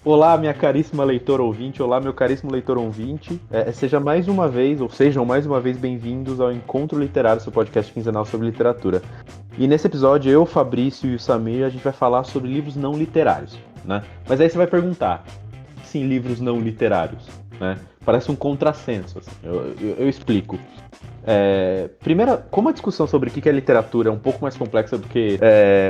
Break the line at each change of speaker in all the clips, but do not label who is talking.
Olá, minha caríssima leitora ouvinte, olá, meu caríssimo leitor ouvinte. Seja mais uma vez, ou sejam mais uma vez bem-vindos ao Encontro Literário, seu podcast quinzenal sobre literatura. E nesse episódio, eu, Fabrício e o Samir, a gente vai falar sobre livros não literários, né? Mas aí você vai perguntar, sim, livros não literários, né? Parece um contrassenso, assim. Eu explico. Primeiro, como a discussão sobre o que é literatura é um pouco mais complexa do que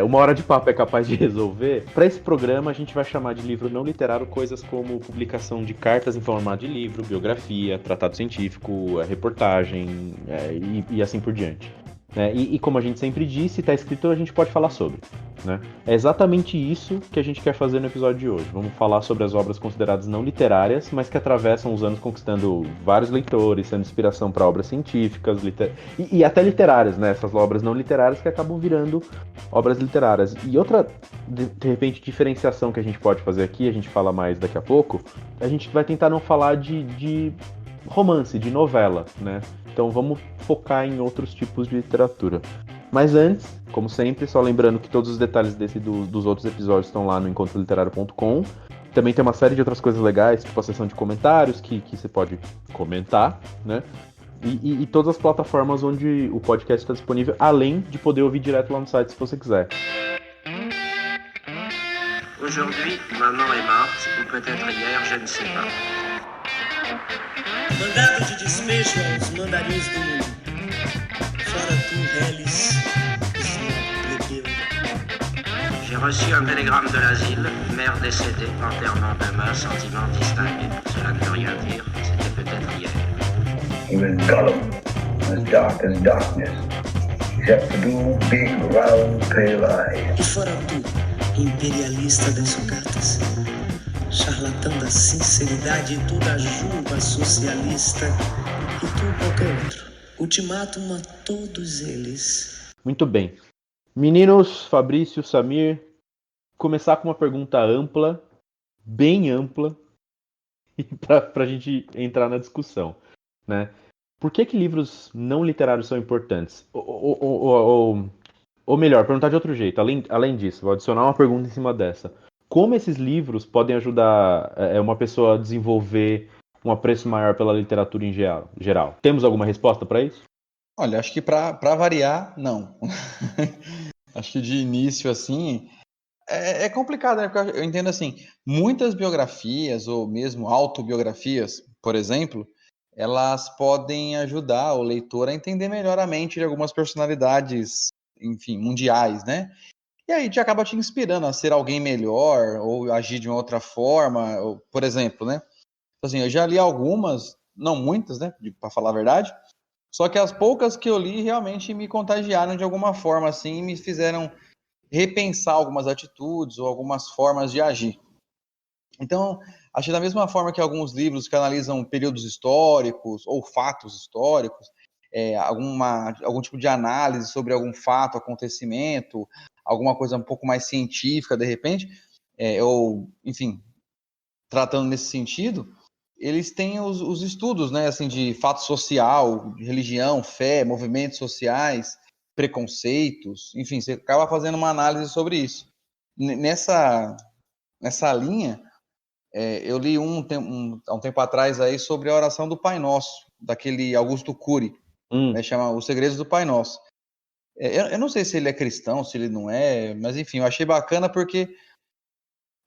uma hora de papo é capaz de resolver, para esse programa a gente vai chamar de livro não literário coisas como publicação de cartas em formato de livro, biografia, tratado científico, reportagem e assim por diante. Né? E como a gente sempre disse, se está escrito, a gente pode falar sobre. Né? É exatamente isso que a gente quer fazer no episódio de hoje. Vamos falar sobre as obras consideradas não literárias, mas que atravessam os anos conquistando vários leitores, sendo inspiração para obras científicas e até literárias, né? Essas obras não literárias que acabam virando obras literárias. E outra, de repente, diferenciação que a gente pode fazer aqui, a gente fala mais daqui a pouco, a gente vai tentar não falar de romance, de novela, né? Então vamos focar em outros tipos de literatura. Mas antes, como sempre, só lembrando que todos os detalhes dos outros episódios estão lá no encontroliterário.com. Também tem uma série de outras coisas legais, tipo a seção de comentários, que você pode comentar, né? E todas as plataformas onde o podcast está disponível, além de poder ouvir direto lá no site se você quiser.
Aujourd'hui, maman est morte, ou peut-être hier, je ne sais pas.
Mandado de despejo aos mandarins do mundo. Fora tu, Reles, plebeu.
J'ai reçu un télégramme de l'asile, mère décédée, enterrement demain, sentiment distingué. Cela ne veut rien dire, c'était peut-être hier.
He was Gollum, as dark as darkness, except for two big, round, pale eyes.
E fora tu, imperialista das sucatas, charlatão da sinceridade e tu da juba socialista, e tu qualquer outro. Ultimátum a todos eles.
Muito bem. Meninos, Fabrício, Samir, começar com uma pergunta ampla, bem ampla, para a gente entrar na discussão, né? Por que livros não literários são importantes? Ou melhor, perguntar de outro jeito, além disso, vou adicionar uma pergunta em cima dessa. Como esses livros podem ajudar uma pessoa a desenvolver um apreço maior pela literatura em geral? Temos alguma resposta para isso?
Olha, acho que para variar, não. Acho que de início, assim, é complicado, né? Porque eu entendo assim, muitas biografias ou mesmo autobiografias, por exemplo, elas podem ajudar o leitor a entender melhor a mente de algumas personalidades, enfim, mundiais, né? E aí acaba te inspirando a ser alguém melhor ou agir de uma outra forma, ou, por exemplo, né? Assim, eu já li algumas, não muitas, né? Para falar a verdade. Só que as poucas que eu li realmente me contagiaram de alguma forma, assim, e me fizeram repensar algumas atitudes ou algumas formas de agir. Então, acho que da mesma forma que alguns livros que analisam períodos históricos ou fatos históricos, algum tipo de análise sobre algum fato, acontecimento, alguma coisa um pouco mais científica, de repente, ou, enfim, tratando nesse sentido, eles têm os estudos, né, assim, de fato social, de religião, fé, movimentos sociais, preconceitos, enfim, você acaba fazendo uma análise sobre isso. Nessa linha, eu li há um tempo atrás aí sobre a oração do Pai Nosso, daquele Augusto Cury, né, chama Os Segredos do Pai Nosso. Eu não sei se ele é cristão, se ele não é, mas enfim, eu achei bacana porque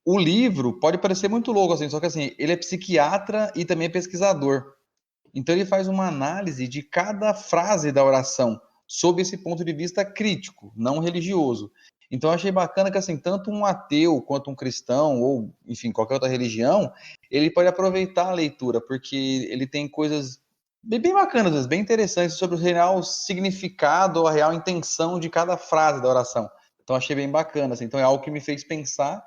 o livro pode parecer muito louco, assim, só que assim, ele é psiquiatra e também é pesquisador. Então ele faz uma análise de cada frase da oração, sob esse ponto de vista crítico, não religioso. Então eu achei bacana que assim, tanto um ateu quanto um cristão, ou enfim, qualquer outra religião, ele pode aproveitar a leitura, porque ele tem coisas bem bacanas, bem interessantes sobre o real significado ou a real intenção de cada frase da oração. Então achei bem bacana, assim. Então é algo que me fez pensar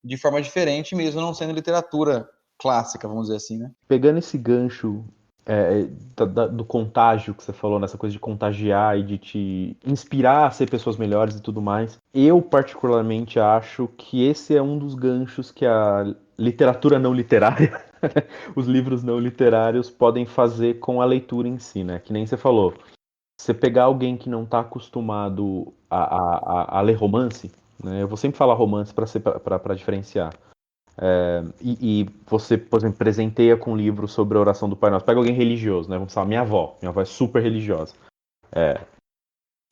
de forma diferente, mesmo não sendo literatura clássica, vamos dizer assim, né?
Pegando esse gancho do contágio que você falou, nessa coisa de contagiar e de te inspirar a ser pessoas melhores e tudo mais, eu particularmente acho que esse é um dos ganchos que a literatura não literária, os livros não literários podem fazer com a leitura em si, né? Que nem você falou. Você pegar alguém que não está acostumado a ler romance, né? Eu vou sempre falar romance para diferenciar. E você, por exemplo, presenteia com um livro sobre a oração do Pai Nosso. Pega alguém religioso, né? Vamos falar, minha avó. Minha avó é super religiosa.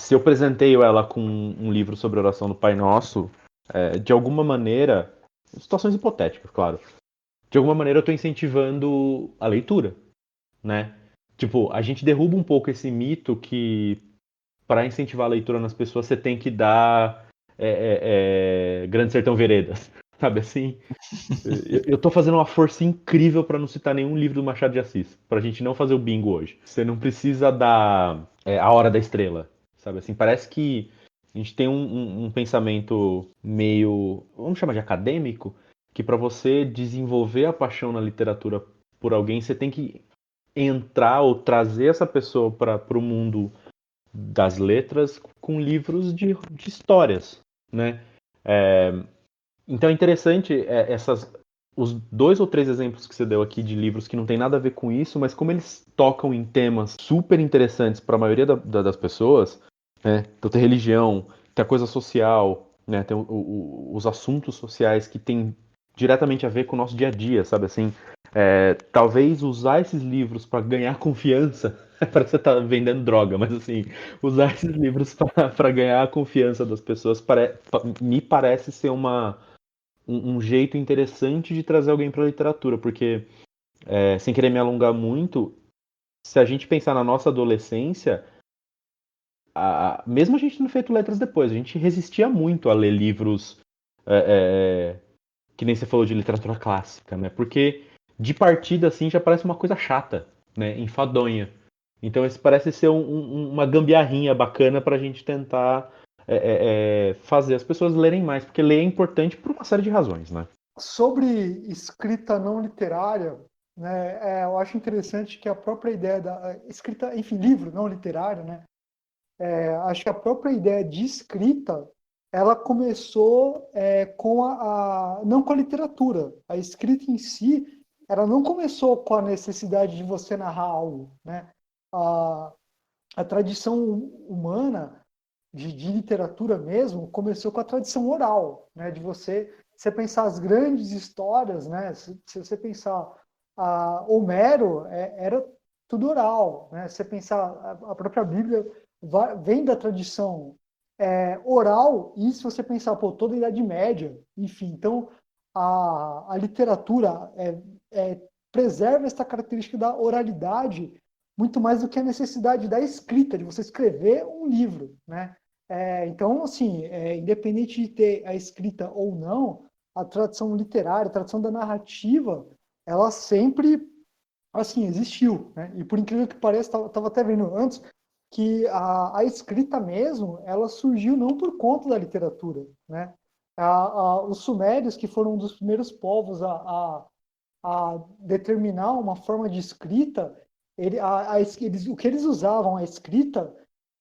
Se eu presenteio ela com um livro sobre a oração do Pai Nosso, de alguma maneira, situações hipotéticas, claro, de alguma maneira eu estou incentivando a leitura, né? Tipo, a gente derruba um pouco esse mito que para incentivar a leitura nas pessoas você tem que dar Grande Sertão Veredas, sabe assim? Eu tô fazendo uma força incrível para não citar nenhum livro do Machado de Assis, pra gente não fazer o bingo hoje. Você não precisa dar A Hora da Estrela, sabe assim? Parece que a gente tem um pensamento meio, vamos chamar de acadêmico, que para você desenvolver a paixão na literatura por alguém, você tem que entrar ou trazer essa pessoa para o mundo das letras com livros de histórias, né? Então é interessante os 2 ou 3 exemplos que você deu aqui de livros que não tem nada a ver com isso, mas como eles tocam em temas super interessantes para a maioria das pessoas, né? Então tem religião, tem a coisa social, né? Tem os assuntos sociais que têm diretamente a ver com o nosso dia a dia, sabe assim? Talvez usar esses livros para ganhar confiança, parece que você tá vendendo droga, mas assim, usar esses livros para ganhar a confiança das pessoas me parece ser um jeito interessante de trazer alguém para a literatura, porque, sem querer me alongar muito, se a gente pensar na nossa adolescência, mesmo a gente tendo feito letras depois, a gente resistia muito a ler livros que nem você falou de literatura clássica, né? Porque de partida assim já parece uma coisa chata, né? Enfadonha. Então esse parece ser uma gambiarrinha bacana para a gente tentar fazer as pessoas lerem mais, porque ler é importante por uma série de razões, né?
Sobre escrita não literária, né, eu acho interessante que a própria ideia da escrita, enfim, livro não literário, né, acho que a própria ideia de escrita, ela começou não com a literatura. A escrita em si, ela não começou com a necessidade de você narrar algo, né? A tradição humana de literatura mesmo começou com a tradição oral, né? De você pensar as grandes histórias, né? Se você pensar Homero, era tudo oral, né? Se você pensar a própria Bíblia vem da tradição oral, e se você pensar, toda a Idade Média, enfim, então a literatura preserva essa característica da oralidade muito mais do que a necessidade da escrita, de você escrever um livro, né? Então, assim, independente de ter a escrita ou não, a tradição literária, a tradição da narrativa, ela sempre, assim, existiu, né? E por incrível que pareça, estava até vendo antes, que a escrita mesmo, ela surgiu não por conta da literatura, né? Os sumérios, que foram um dos primeiros povos a determinar uma forma de escrita, o que eles usavam a escrita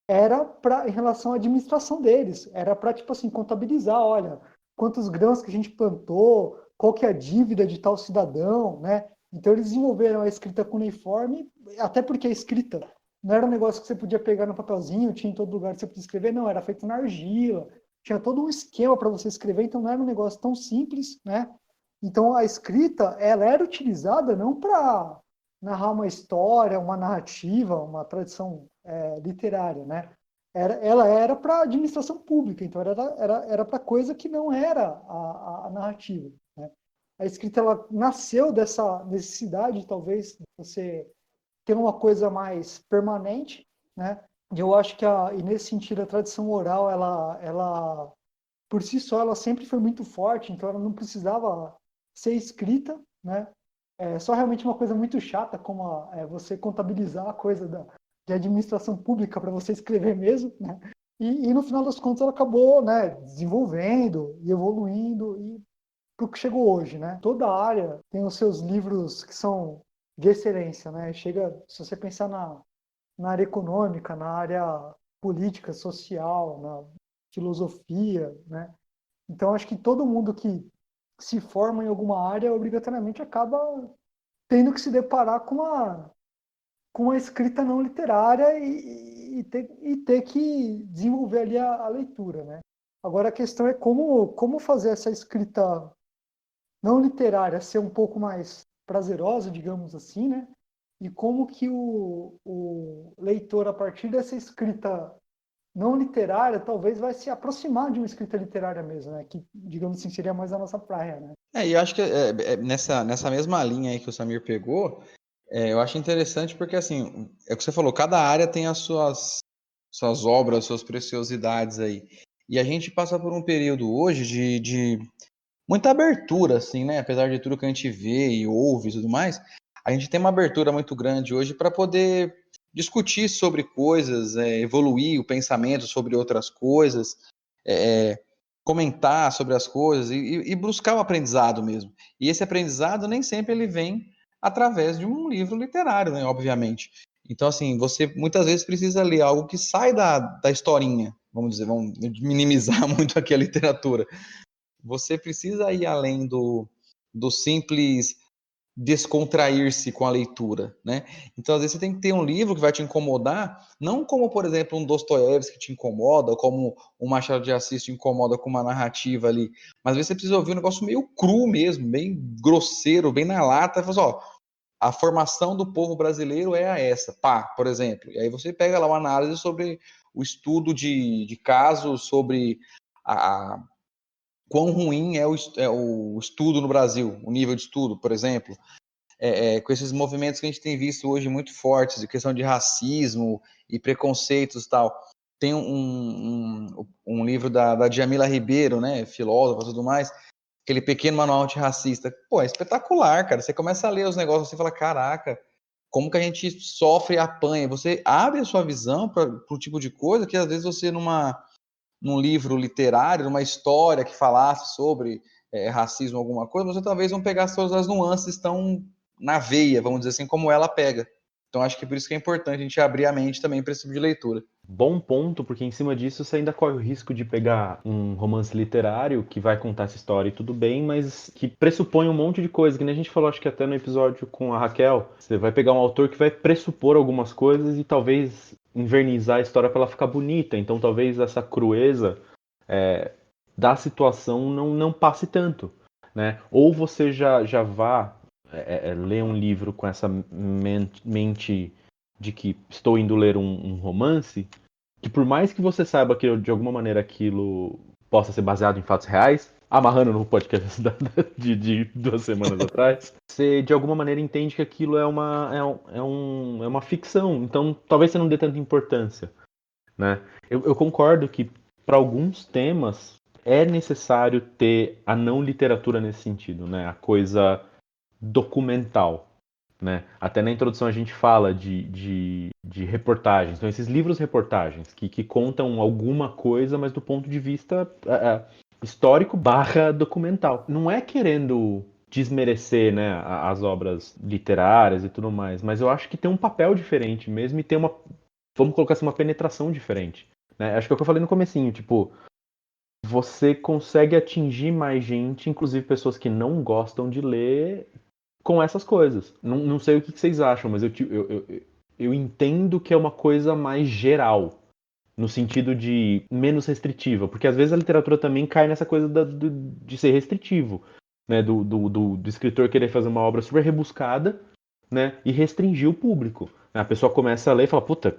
era em relação à administração deles, era para, tipo assim, contabilizar, olha, quantos grãos que a gente plantou, qual que é a dívida de tal cidadão, né? Então eles desenvolveram a escrita cuneiforme, até porque a escrita não era um negócio que você podia pegar no papelzinho, tinha em todo lugar que você podia escrever, não, era feito na argila, tinha todo um esquema para você escrever, então não era um negócio tão simples, né? Então a escrita, ela era utilizada não para narrar uma história, uma narrativa, uma tradição literária, né? Ela era para administração pública, então era para coisa que não era a narrativa, né? A escrita, ela nasceu dessa necessidade, talvez, de você ter uma coisa mais permanente, né? E eu acho que e nesse sentido a tradição oral, ela por si só, ela sempre foi muito forte, então ela não precisava ser escrita, né? Só realmente uma coisa muito chata, como você contabilizar a coisa de administração pública para você escrever mesmo, né? E no final das contas ela acabou, né, desenvolvendo e evoluindo e para o que chegou hoje, né? Toda área tem os seus livros que são de excelência, né? Se você pensar na área econômica, na área política, social, na filosofia, né? Então acho que todo mundo que se forma em alguma área obrigatoriamente acaba tendo que se deparar com uma escrita não literária e ter que desenvolver ali a leitura, né? Agora a questão é como fazer essa escrita não literária ser um pouco mais prazerosa, digamos assim, né? E como que o leitor, a partir dessa escrita não literária, talvez vai se aproximar de uma escrita literária mesmo, né? Que, digamos assim, seria mais a nossa praia, né?
E eu acho que nessa mesma linha aí que o Samir pegou, eu acho interessante porque, assim, é o que você falou, cada área tem as suas obras, suas preciosidades aí. E a gente passa por um período hoje de muita abertura, assim, né? Apesar de tudo que a gente vê e ouve e tudo mais, a gente tem uma abertura muito grande hoje para poder discutir sobre coisas, evoluir o pensamento sobre outras coisas, comentar sobre as coisas e buscar o aprendizado mesmo. E esse aprendizado nem sempre ele vem através de um livro literário, né? Obviamente. Então, assim, você muitas vezes precisa ler algo que sai da historinha, vamos dizer, vamos minimizar muito aqui a literatura. Você precisa ir além do simples descontrair-se com a leitura, né? Então, às vezes, você tem que ter um livro que vai te incomodar, não como, por exemplo, um Dostoiévski que te incomoda, ou como um Machado de Assis te incomoda com uma narrativa ali, mas às vezes você precisa ouvir um negócio meio cru mesmo, bem grosseiro, bem na lata, e fala assim, ó, a formação do povo brasileiro é essa, pá, por exemplo. E aí você pega lá uma análise sobre o estudo de casos, sobre quão ruim é o estudo no Brasil, o nível de estudo, por exemplo, com esses movimentos que a gente tem visto hoje muito fortes, de questão de racismo e preconceitos e tal. Tem um livro da Djamila Ribeiro, né, filósofa e tudo mais, aquele pequeno manual antirracista. Pô, é espetacular, cara. Você começa a ler os negócios e você fala, caraca, como que a gente sofre e apanha. Você abre a sua visão para o tipo de coisa que às vezes você num livro literário, numa história que falasse sobre racismo, alguma coisa, você talvez não pegasse todas as nuances tão na veia, vamos dizer assim, como ela pega. Então acho que por isso que é importante a gente abrir a mente também para esse tipo de leitura.
Bom ponto, porque em cima disso você ainda corre o risco de pegar um romance literário que vai contar essa história e tudo bem, mas que pressupõe um monte de coisa, que nem a gente falou, acho que até no episódio com a Raquel, você vai pegar um autor que vai pressupor algumas coisas e talvez invernizar a história para ela ficar bonita, então talvez essa crueza da situação não passe tanto, né? Ou você já vá ler um livro com essa mente de que estou indo ler um romance, que por mais que você saiba que de alguma maneira aquilo possa ser baseado em fatos reais, amarrando no podcast de 2 semanas atrás, você de alguma maneira entende que aquilo é uma ficção, então talvez você não dê tanta importância, né? Eu concordo que para alguns temas é necessário ter a não literatura nesse sentido, né? A coisa documental, né? Até na introdução a gente fala de reportagens. Então, esses livros-reportagens que contam alguma coisa, mas do ponto de vista histórico / documental. Não é querendo desmerecer, né, as obras literárias e tudo mais, mas eu acho que tem um papel diferente mesmo e tem vamos colocar assim, uma penetração diferente, né? Acho que é o que eu falei no comecinho, tipo, você consegue atingir mais gente, inclusive pessoas que não gostam de ler, com essas coisas. Não sei o que vocês acham, mas eu entendo que é uma coisa mais geral, no sentido de menos restritiva, porque às vezes a literatura também cai nessa coisa de ser restritivo, né? Do escritor querer fazer uma obra super rebuscada, né? E restringir o público. A pessoa começa a ler e fala, puta,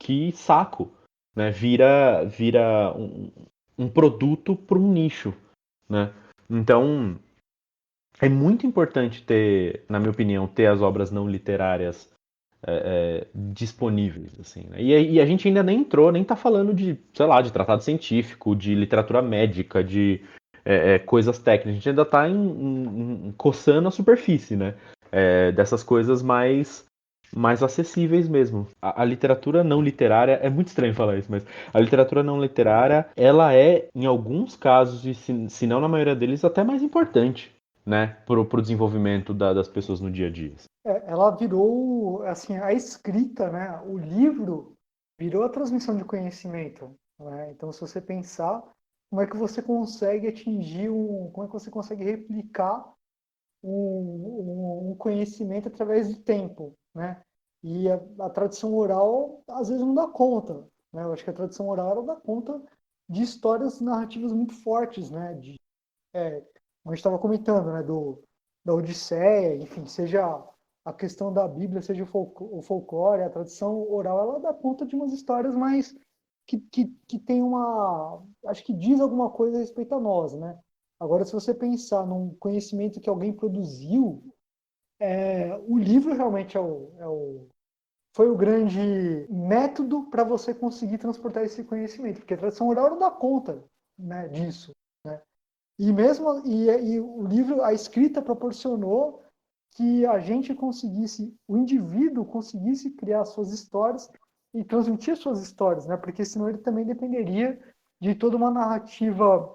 que saco, né? Vira um produto para um nicho, né? Então é muito importante ter, na minha opinião, ter as obras não literárias disponíveis, assim, né? E a gente ainda nem entrou, nem tá falando de, sei lá, de tratado científico, de literatura médica, de coisas técnicas. A gente ainda tá coçando a superfície, né? Dessas coisas mais acessíveis mesmo. A literatura não literária, é muito estranho falar isso, mas a literatura não literária, ela é, em alguns casos, e se não na maioria deles, até mais importante, né, pro desenvolvimento das pessoas no dia a dia.
Ela virou, assim, a escrita, né? O livro virou a transmissão de conhecimento, né? Então, se você pensar, como é que você consegue atingir como é que você consegue replicar um conhecimento através do tempo, né? E a tradição oral, às vezes, não dá conta, né? Eu acho que a tradição oral ela dá conta de histórias narrativas muito fortes, né? a gente estava comentando, né, da Odisseia, enfim, seja a questão da Bíblia, seja o folclore, a tradição oral, ela dá conta de umas histórias mais que tem acho que diz alguma coisa a respeito a nós, né? Agora, se você pensar num conhecimento que alguém produziu, o livro realmente foi o grande método para você conseguir transportar esse conhecimento, porque a tradição oral não dá conta, né, disso, né? E mesmo e o livro, a escrita proporcionou que a gente conseguisse, o indivíduo conseguisse criar suas histórias e transmitir suas histórias, né? Porque senão ele também dependeria de toda uma narrativa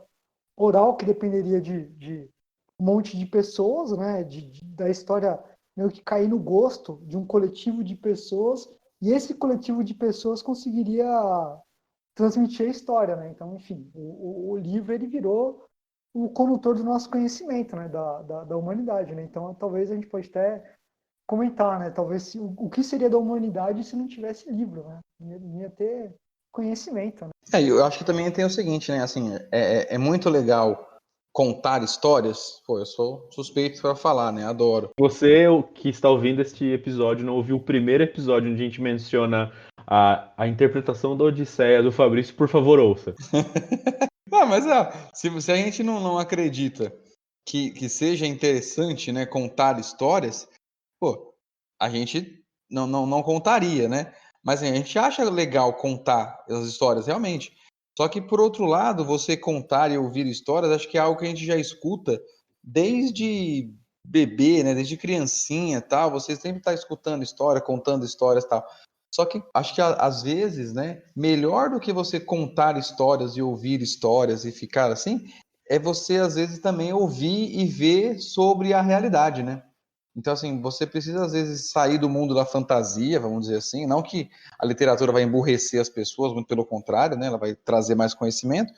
oral que dependeria de um monte de pessoas, né? Da história meio que cair no gosto de um coletivo de pessoas, e esse coletivo de pessoas conseguiria transmitir a história, né? Então, enfim, o livro ele virou o condutor do nosso conhecimento, né? Da humanidade, né? Então, talvez a gente pode até comentar, né? Talvez o que seria da humanidade se não tivesse livro, né? Ia ter conhecimento, né?
Eu acho que também tem o seguinte, né? Assim, é muito legal contar histórias. Pô, eu sou suspeito para falar, né? Adoro.
Você que está ouvindo este episódio não ouviu o primeiro episódio onde a gente menciona a interpretação da Odisseia do Fabrício, por favor, ouça.
Mas se a gente não acredita que seja interessante, né, contar histórias, pô, a gente não contaria, né? Mas assim, a gente acha legal contar as histórias, realmente. Só que, por outro lado, você contar e ouvir histórias, acho que é algo que a gente já escuta desde bebê, né? Desde criancinha e tal. Você sempre está escutando história, contando histórias e tal. Só que acho que às vezes, né, melhor do que você contar histórias e ouvir histórias e ficar assim, é você às vezes também ouvir e ver sobre a realidade, né? Então, assim, você precisa às vezes sair do mundo da fantasia, vamos dizer assim, não que a literatura vai emburrecer as pessoas, muito pelo contrário, né? Ela vai trazer mais conhecimento.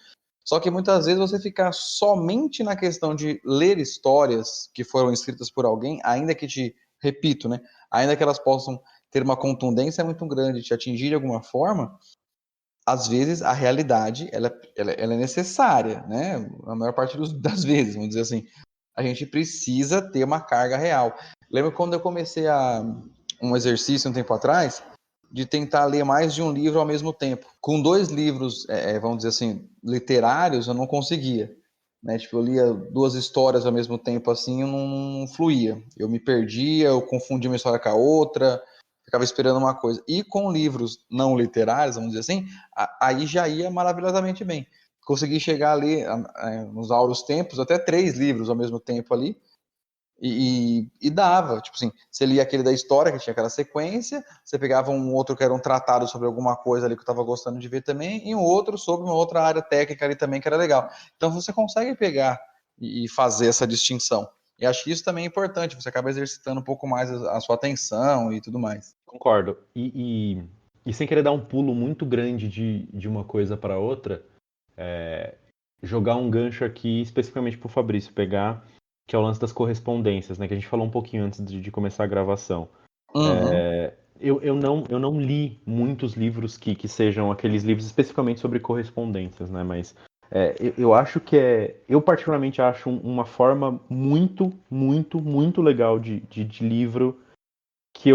Só que muitas vezes você ficar somente na questão de ler histórias que foram escritas por alguém, ainda que repito, né? Ainda que elas possam ter uma contundência muito grande, te atingir de alguma forma, às vezes a realidade ela é necessária, né? A maior parte das vezes, vamos dizer assim, a gente precisa ter uma carga real. Lembro quando eu comecei um exercício um tempo atrás de tentar ler mais de um livro ao mesmo tempo. Com 2 livros, vamos dizer assim, literários, eu não conseguia. Né? Tipo, eu lia 2 histórias ao mesmo tempo, assim, eu não fluía. Eu me perdia, eu confundia uma história com a outra, ficava esperando uma coisa. E com livros não literários, vamos dizer assim, aí já ia maravilhosamente bem. Consegui chegar ali, nos áureos tempos, até 3 livros ao mesmo tempo ali, e dava, tipo assim, você lia aquele da história, que tinha aquela sequência, você pegava um outro que era um tratado sobre alguma coisa ali que eu estava gostando de ver também, e um outro sobre uma outra área técnica ali também que era legal. Então você consegue pegar e fazer essa distinção. E acho que isso também é importante, você acaba exercitando um pouco mais a sua atenção e tudo mais.
Concordo. E sem querer dar um pulo muito grande de uma coisa para outra, jogar um gancho aqui especificamente para o Fabrício pegar, que é o lance das correspondências, né? Que a gente falou um pouquinho antes de começar a gravação.
Uhum.
Eu não li muitos livros que sejam aqueles livros especificamente sobre correspondências, né? Mas eu acho eu particularmente acho uma forma muito, muito, muito legal de livro que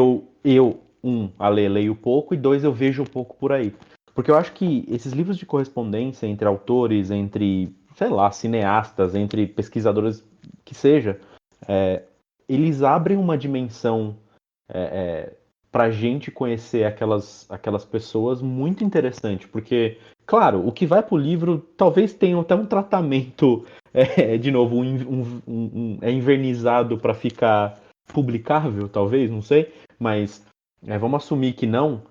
leio pouco, e 2, eu vejo pouco por aí. Porque eu acho que esses livros de correspondência entre autores, entre, sei lá, cineastas, entre pesquisadores, que seja, eles abrem uma dimensão pra gente conhecer aquelas pessoas muito interessante. Porque, claro, o que vai pro livro talvez tenha até um tratamento, de novo, é invernizado para ficar publicável, talvez, não sei, mas vamos assumir que não.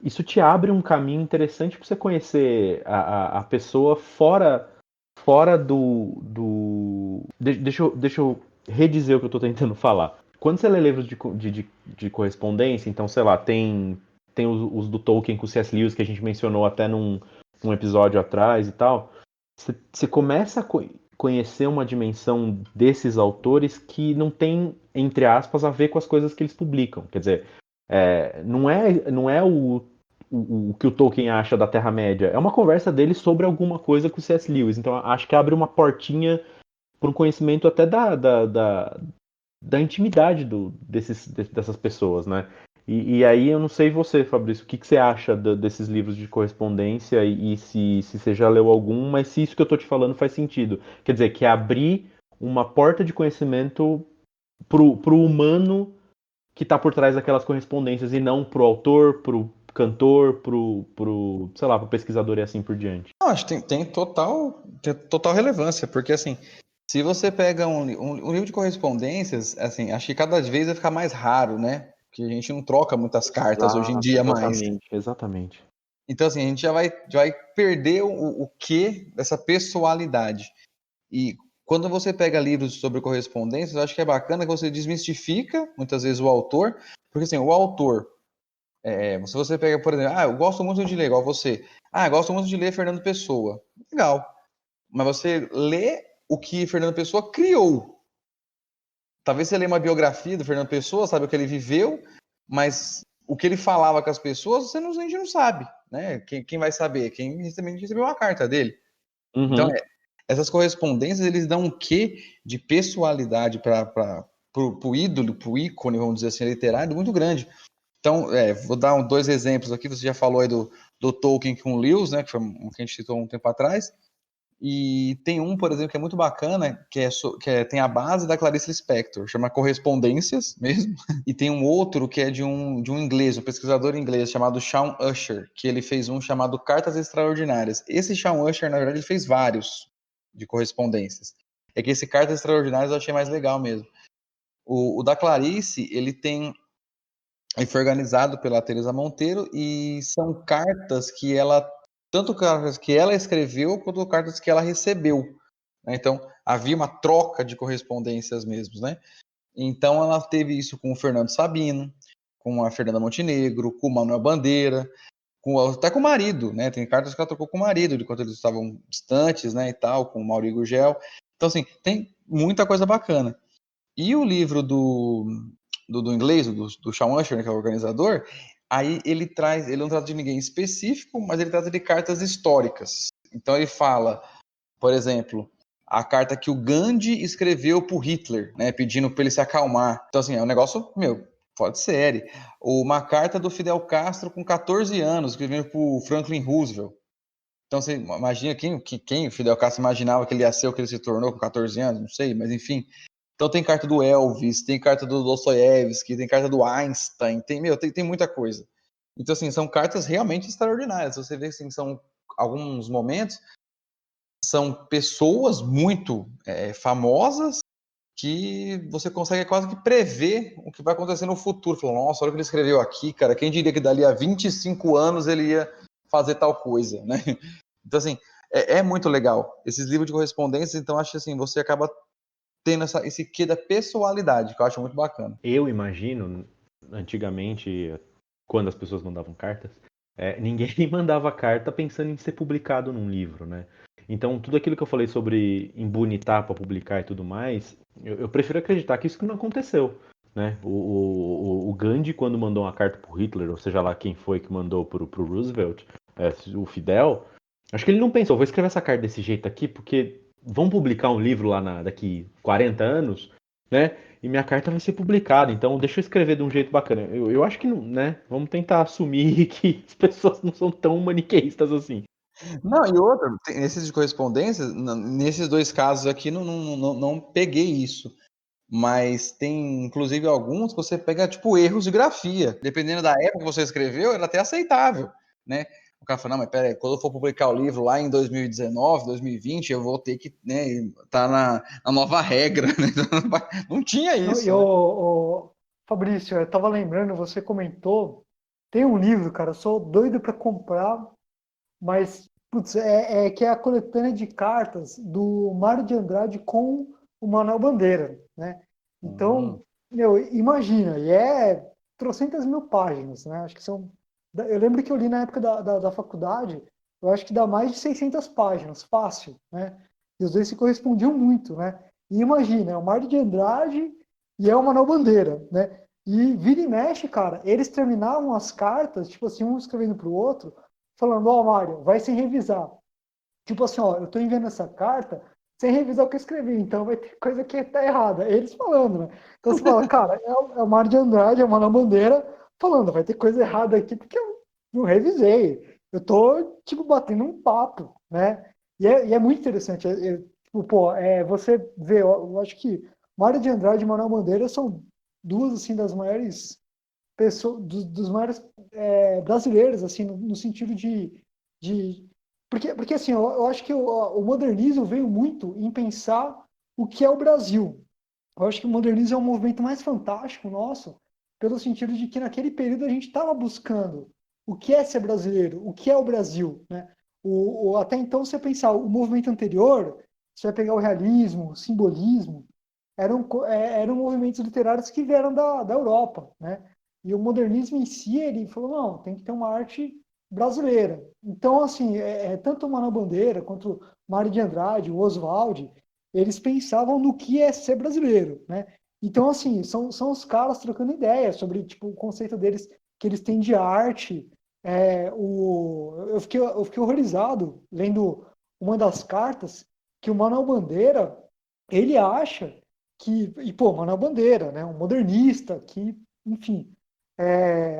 Isso te abre um caminho interessante para você conhecer a pessoa fora deixa eu redizer o que eu estou tentando falar. Quando você lê livros de correspondência, então, sei lá, tem os do Tolkien com o C.S. Lewis, que a gente mencionou até num episódio atrás e tal. Você começa a conhecer uma dimensão desses autores que não tem, entre aspas, a ver com as coisas que eles publicam. Quer dizer, não é o que o Tolkien acha da Terra-média. É uma conversa dele sobre alguma coisa com o C.S. Lewis. Então, acho que abre uma portinha por um conhecimento até da intimidade dessas pessoas, né? E aí eu não sei você, Fabrício, o que você acha desses livros de correspondência e se você já leu algum, mas se isso que eu tô te falando faz sentido. Quer dizer, que é abrir uma porta de conhecimento pro humano que tá por trás daquelas correspondências e não pro autor, pro cantor, sei lá, pro pesquisador e assim por diante.
Eu acho que tem total relevância, porque assim, se você pega um livro de correspondências, assim, acho que cada vez vai ficar mais raro, né? Porque a gente não troca muitas cartas hoje em dia mais.
Exatamente.
Então, assim, a gente já vai perder o quê dessa pessoalidade. E quando você pega livros sobre correspondências, eu acho que é bacana que você desmistifica, muitas vezes, o autor, porque, assim, o autor, se você pega, por exemplo, eu gosto muito de ler, igual você, eu gosto muito de ler Fernando Pessoa. Legal. Mas você lê o que Fernando Pessoa criou. Talvez você lê uma biografia do Fernando Pessoa, sabe o que ele viveu, mas o que ele falava com as pessoas, a gente não sabe, né? Quem vai saber? Quem recebeu uma carta dele.
Uhum.
Então, essas correspondências, eles dão um quê de pessoalidade para o ídolo, para o ícone, vamos dizer assim, literário, muito grande. Então, vou dar 2 exemplos aqui. Você já falou aí do Tolkien com Lewis, né? Que foi um que a gente citou um tempo atrás. E tem um, por exemplo, que é muito bacana, tem a base da Clarice Lispector, chama Correspondências mesmo, e tem um outro que é de um inglês, um pesquisador inglês chamado Shawn Usher, que ele fez um chamado Cartas Extraordinárias. Esse Shawn Usher, na verdade, ele fez vários de correspondências. É que esse Cartas Extraordinárias eu achei mais legal mesmo. O da Clarice, ele foi organizado pela Teresa Monteiro e são cartas que tanto cartas que ela escreveu quanto cartas que ela recebeu, né? Então havia uma troca de correspondências mesmo, né? Então ela teve isso com o Fernando Sabino, com a Fernanda Montenegro, com o Manuel Bandeira, até com o marido, né? Tem cartas que ela trocou com o marido, de quando eles estavam distantes, né, e tal, com o Mauri Gurgel. Então, assim, tem muita coisa bacana. E o livro do inglês, do Shawn Usher, que é o organizador, aí ele não trata de ninguém específico, mas ele trata de cartas históricas. Então ele fala, por exemplo, a carta que o Gandhi escreveu pro Hitler, né, pedindo para ele se acalmar. Então, assim, é um negócio, fora de série. Uma carta do Fidel Castro com 14 anos, escrevendo pro Franklin Roosevelt. Então, você imagina quem o Fidel Castro imaginava que ele ia ser o que ele se tornou com 14 anos, não sei, mas enfim. Então tem carta do Elvis, tem carta do Dostoiévski, tem carta do Einstein, tem muita coisa. Então, assim, são cartas realmente extraordinárias. Você vê, assim, são alguns momentos, são pessoas muito famosas que você consegue quase que prever o que vai acontecer no futuro. Falou, nossa, olha o que ele escreveu aqui, cara. Quem diria que dali a 25 anos ele ia fazer tal coisa, né? Então, assim, é muito legal. Esses livros de correspondência, então, acho que, assim, você acaba tendo esse quê da pessoalidade, que eu acho muito bacana.
Eu imagino, antigamente, quando as pessoas mandavam cartas, ninguém mandava carta pensando em ser publicado num livro, né? Então, tudo aquilo que eu falei sobre embonitar para publicar e tudo mais, eu prefiro acreditar que isso não aconteceu, né? O Gandhi, quando mandou uma carta pro Hitler, ou seja lá quem foi que mandou pro Roosevelt, o Fidel, acho que ele não pensou, vou escrever essa carta desse jeito aqui, porque vão publicar um livro lá daqui 40 anos, né? E minha carta vai ser publicada, então deixa eu escrever de um jeito bacana. Eu acho que não, né? Vamos tentar assumir que as pessoas não são tão maniqueístas assim.
Não, e outra, nesses de correspondência, nesses 2 casos aqui, não peguei isso. Mas tem, inclusive, alguns que você pega, tipo, erros de grafia. Dependendo da época que você escreveu, era até aceitável, né? O cara fala, não, mas peraí, quando eu for publicar o livro lá em 2019, 2020, eu vou ter que, né, tá na nova regra, né? Não tinha isso.
Fabrício, eu tava lembrando, você comentou, tem um livro, cara, eu sou doido para comprar, mas, putz, que é a coletânea de cartas do Mário de Andrade com o Manuel Bandeira, né? Então, imagina, e é 300.000 páginas, né? Acho que são... Eu lembro que eu li na época da faculdade, eu acho que dá mais de 600 páginas, fácil, né? E os dois se correspondiam muito, né? E imagina, é o Mário de Andrade e é o Manuel Bandeira, né? E vira e mexe, cara, eles terminavam as cartas, tipo assim, um escrevendo pro outro, falando, Mário, vai sem revisar. Tipo assim, eu tô enviando essa carta, sem revisar o que eu escrevi, então vai ter coisa que tá errada. Eles falando, né? Então você fala, cara, é o Mário de Andrade, é o Manuel Bandeira falando, vai ter coisa errada aqui porque eu não revisei. Eu tô, tipo, batendo um papo, né? E é muito interessante. Tipo, pô, você vê, eu acho que Mário de Andrade e Manuel Bandeira são duas, assim, das maiores pessoas, dos maiores brasileiros, assim, no sentido de porque assim, eu acho que o modernismo veio muito em pensar o que é o Brasil. Eu acho que o modernismo é um movimento mais fantástico nosso, pelo sentido de que naquele período a gente estava buscando o que é ser brasileiro, o que é o Brasil, né? Até então, você pensar, o movimento anterior, você vai pegar o realismo, o simbolismo, eram movimentos literários que vieram da Europa, né? E o modernismo em si, ele falou, não, tem que ter uma arte brasileira. Então, assim, tanto o Manuel Bandeira quanto o Mário de Andrade, o Oswald, eles pensavam no que é ser brasileiro, né? Então, assim, são os caras trocando ideias sobre, tipo, o conceito deles, que eles têm de arte. Eu fiquei horrorizado lendo uma das cartas que o Manuel Bandeira, ele acha pô, Manuel Bandeira, né, um modernista que, enfim, é,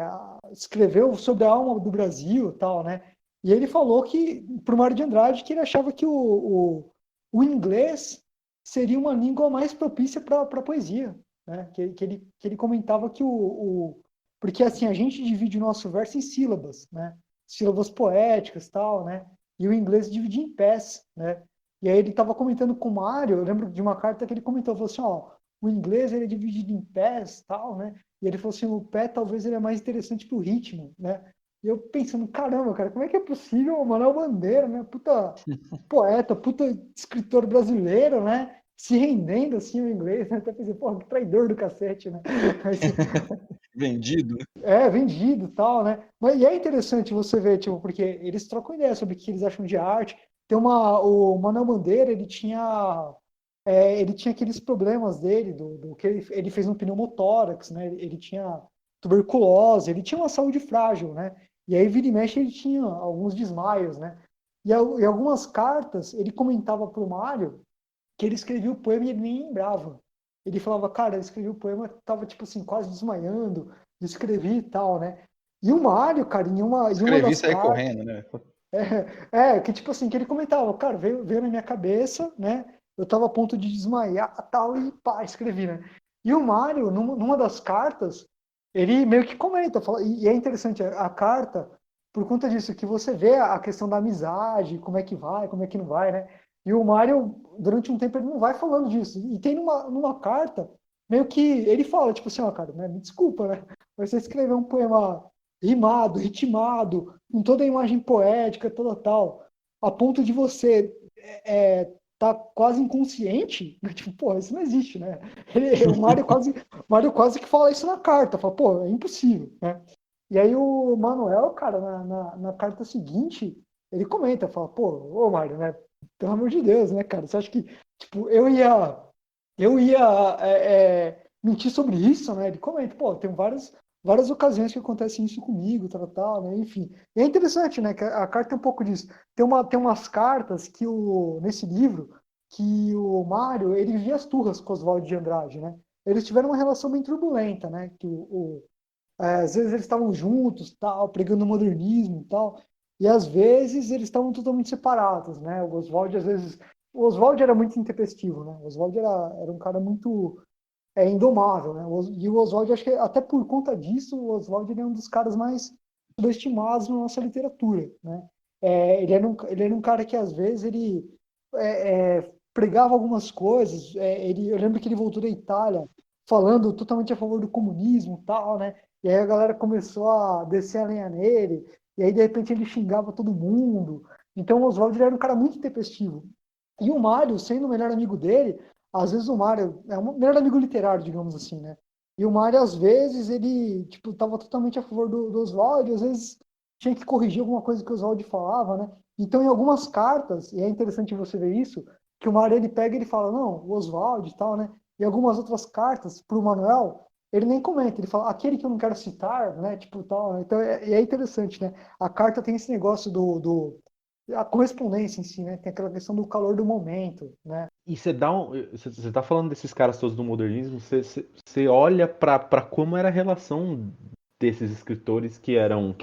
escreveu sobre a alma do Brasil e tal, né? E ele falou que, para o Mário de Andrade, que ele achava que o inglês seria uma língua mais propícia para a poesia, né? Que ele comentava que porque assim, a gente divide o nosso verso em sílabas, né? Sílabas poéticas tal, né? E o inglês divide em pés, né? E aí ele estava comentando com o Mário, eu lembro de uma carta que ele comentou, falou assim, ó, o inglês ele é dividido em pés, tal, né? E ele falou assim, o pé talvez ele é mais interessante que o ritmo, né? E eu pensando, caramba, cara, como é que é possível o Manuel Bandeira, né? Puta poeta, puta escritor brasileiro, né? Se rendendo assim ao inglês, né? Até pensei, porra, que traidor do cacete, né? Mas,
Vendido.
vendido e tal, né? E é interessante você ver, tipo, porque eles trocam ideia sobre o que eles acham de arte. O Manuel Bandeira, ele tinha aqueles problemas dele, do que ele fez um pneumotórax, né? Ele tinha tuberculose, ele tinha uma saúde frágil, né? E aí, vira e mexe, ele tinha alguns desmaios, né? E em algumas cartas, ele comentava para o Mário que ele escrevia o poema e ele nem lembrava. Ele falava, cara, eu escrevi o poema, tava, tipo assim, quase desmaiando, escrevi e tal, né? E o Mário, cara, em uma
Escrevi e
das
saí
cartas,
correndo, né?
que tipo assim, que ele comentava, cara, veio na minha cabeça, né? Eu tava a ponto de desmaiar, tal, e pá, escrevi, né? E o Mário, numa das cartas, ele meio que comenta, e é interessante a carta, por conta disso, que você vê a questão da amizade, como é que vai, como é que não vai, né? E o Mário, durante um tempo, ele não vai falando disso. E tem numa carta, meio que ele fala, tipo assim, ó, cara, né, me desculpa, né? Mas você escreveu um poema rimado, ritmado, com toda a imagem poética, toda tal, a ponto de você tá quase inconsciente, né? Tipo, pô, isso não existe, né? o Mário quase que fala isso na carta, fala, pô, é impossível, né? E aí o Manuel, cara, na carta seguinte, ele comenta, fala, pô, ô Mário, né? Pelo amor de Deus, né, cara? Você acha que, tipo, eu ia mentir sobre isso, né? Ele comenta, pô, tem várias ocasiões que acontecem isso comigo, tal, né? Enfim. E é interessante, né? Que a carta tem um pouco disso. Tem umas cartas que nesse livro que o Mário, ele vivia as turras com Oswald de Andrade, né? Eles tiveram uma relação bem turbulenta, né? Que às vezes eles estavam juntos, tal, pregando o modernismo e tal, e às vezes eles estavam totalmente separados, né? O Oswald era muito intempestivo, né? O Oswald era um cara muito indomável, né? E o Oswald, acho que até por conta disso, o Oswald ele é um dos caras mais subestimados na nossa literatura, né? Ele era um cara que às vezes ele pregava algumas coisas. Eu lembro que ele voltou da Itália falando totalmente a favor do comunismo, e tal, né? E aí a galera começou a descer a lenha nele, e aí de repente ele xingava todo mundo. Então o Oswald era um cara muito intempestivo. E o Mário, sendo o melhor amigo dele, às vezes o Mário é o melhor amigo literário, digamos assim, né? E o Mário, às vezes, ele, tipo, tava totalmente a favor do Oswald, às vezes tinha que corrigir alguma coisa que o Oswald falava, né? Então, em algumas cartas, e é interessante você ver isso, que o Mário, ele pega e ele fala, não, o Oswald e tal, né? E algumas outras cartas pro Manuel, ele nem comenta, ele fala, aquele que eu não quero citar, né? Tipo, tal, né? Então, é interessante, né? A carta tem esse negócio a correspondência em si, né? Tem aquela questão do calor do momento, né?
E você tá falando desses caras todos do modernismo, você olha pra como era a relação desses escritores que eram